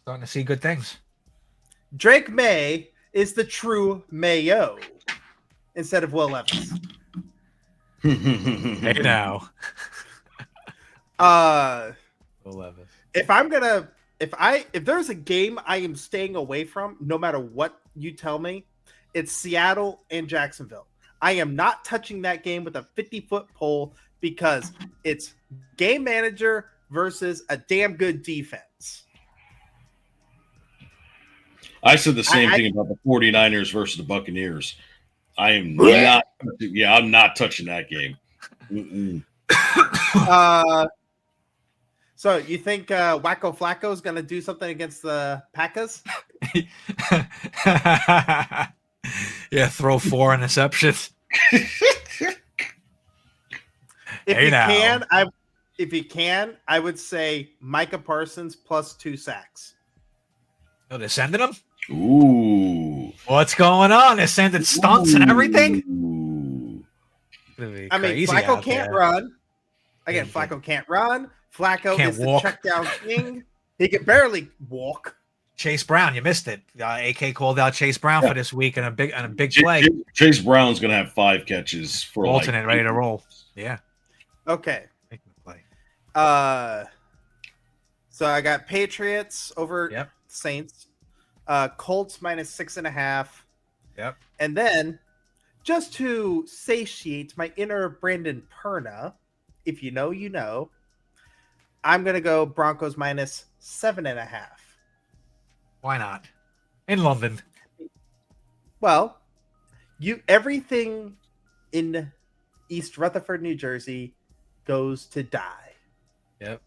Starting to see good things. Drake May is the true Mayo instead of Will Levis. Hey now. Will Levis. If there's a game I am staying away from, no matter what you tell me, it's Seattle and Jacksonville. I am not touching that game with a 50-foot pole because it's game manager versus a damn good defense. I said the same thing about the 49ers versus the Buccaneers. I am not. Yeah, I'm not touching that game. So you think Wacko Flacco is going to do something against the Packers? Yeah, throw 4 interceptions. If you can, I would say Micah Parsons +2 sacks. Oh, they're sending them? Ooh. What's going on? They're sending stunts and everything? I mean, Flacco can't run. Again, Flacco can't run. Flacco is the check down king. He can barely walk. Chase Brown, you missed it. AK called out Chase Brown for this week and a big play. Chase Brown's gonna have 5 catches for alternate, ready to roll. Yeah. Okay. Play. So I got Patriots over Saints. Colts -6.5. Yep. And then, just to satiate my inner Brandon Perna, if you know, you know, I'm gonna go Broncos -7.5. Why not? In London. Well, everything in East Rutherford, New Jersey, goes to die. Yep.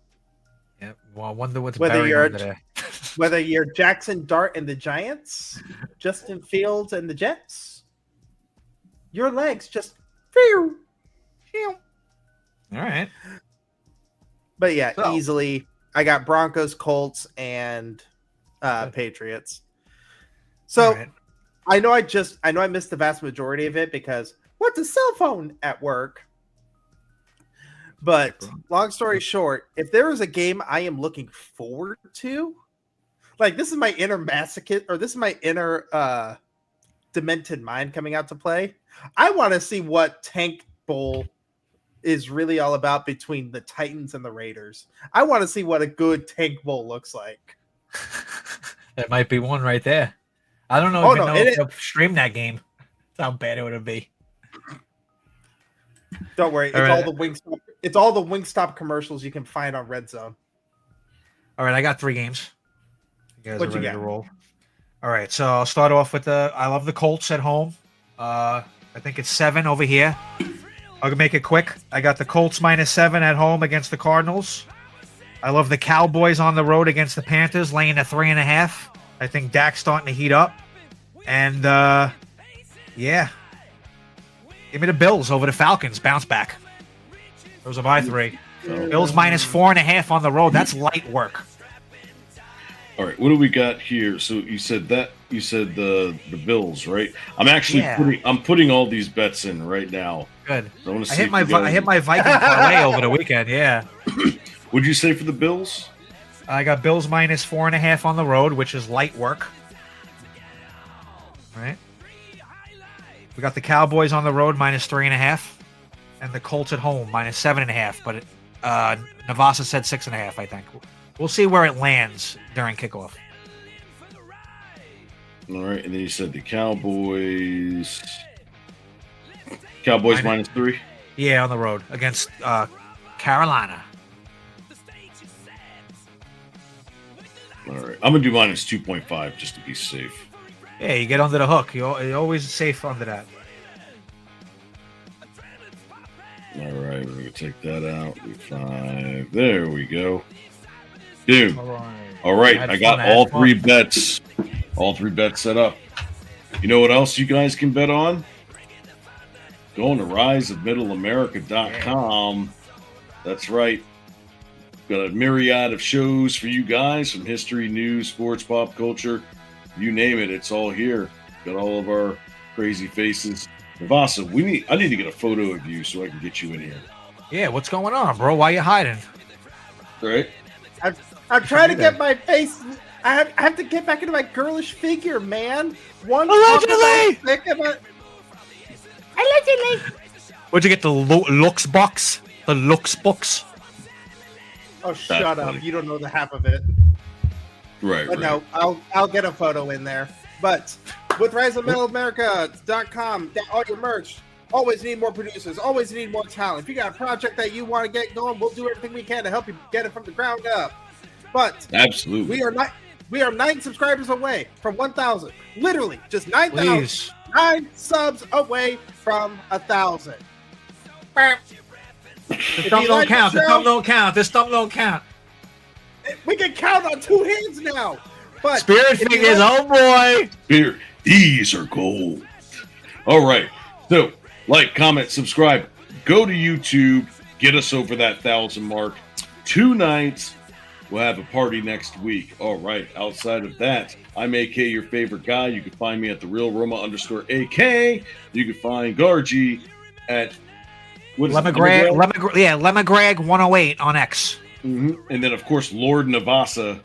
Well, I wonder what's whether buried under there. Whether you're Jackson Dart and the Giants, Justin Fields and the Jets, your legs just All right. But yeah, easily I got Broncos, Colts, and Patriots. So right. I know I missed the vast majority of it because what's a cell phone at work? But long story short, if there is a game I am looking forward to, like this is my inner masochist, or this is my inner demented mind coming out to play. I want to see what Tank Bowl is really all about between the Titans and the Raiders. I want to see what a good Tank Bowl looks like. That might be one right there. I don't know if they'll stream that game. That's how bad it would be. Don't worry, it's all the Wingstop commercials you can find on Red Zone. All right, I got 3 games. You guys What are you ready got? to roll? All right, so I'll start off with I love the Colts at home. I think it's 7 over here. I'll make it quick. I got the Colts -7 at home against the Cardinals. I love the Cowboys on the road against the Panthers, laying a 3.5. I think Dak's starting to heat up. And, yeah. Give me the Bills over the Falcons. Bounce back. Those are my 3. Bills -4.5 on the road. That's light work. All right, what do we got here? So you said the Bills, right? I'm actually putting all these bets in right now. Good. So I want to I see. hit my Viking parlay over the weekend. Yeah. What'd you say for the Bills? I got Bills -4.5 on the road, which is light work. All right. We got the Cowboys on the road -3.5, and the Colts at home -7.5. But Navasa said 6.5. I think. We'll see where it lands during kickoff. All right, and then you said the Cowboys. Cowboys -3. Yeah, on the road against Carolina. All right, I'm gonna do -2.5 just to be safe. Yeah, you get under the hook. You're always safe under that. All right, we're gonna take that out. 5. There we go. Dude. All right. I got all 3 bets. All 3 bets set up. You know what else you guys can bet on? Go on to riseofmiddleamerica.com. That's right. Got a myriad of shows for you guys from history, news, sports, pop culture. You name it, it's all here. Got all of our crazy faces. Navasa, I need to get a photo of you so I can get you in here. Yeah, what's going on, bro? Why you hiding? All right. I'm trying to get my face. I have to get back into my girlish figure, man. Allegedly. Allegedly. Where'd you get the looks box? The looks box? Oh, shut up! You don't know the half of it. Right. But right. no, I'll get a photo in there. But with riseofmiddleamerica.com, get all your merch. Always need more producers. Always need more talent. If you got a project that you want to get going, we'll do everything we can to help you get it from the ground up. But Absolutely, we are 9 subscribers away from 1,000. Literally, just 9,000. 9 subs away from 1,000. This thumb don't count. This thumb don't count. This thumb don't count. We can count on 2 hands now. But Spirit fingers, oh boy. Spirit, these are gold. All right. So, like, comment, subscribe. Go to YouTube. Get us over that 1,000 mark. 2 nights. We'll have a party next week. All right. Outside of that, I'm AK, your favorite guy. You can find me at @therealRoma_AK. You can find Gargi at Lemmigrag 108 on X. Mm-hmm. And then, of course, Lord Navasa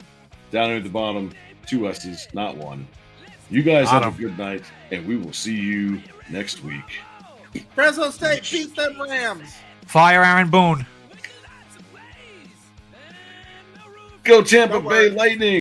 down at the bottom. 2 S's, not 1. You guys have a good night, and we will see you next week. Fresno State beat them Rams. Fire Aaron Boone. Go Tampa Bay Lightning.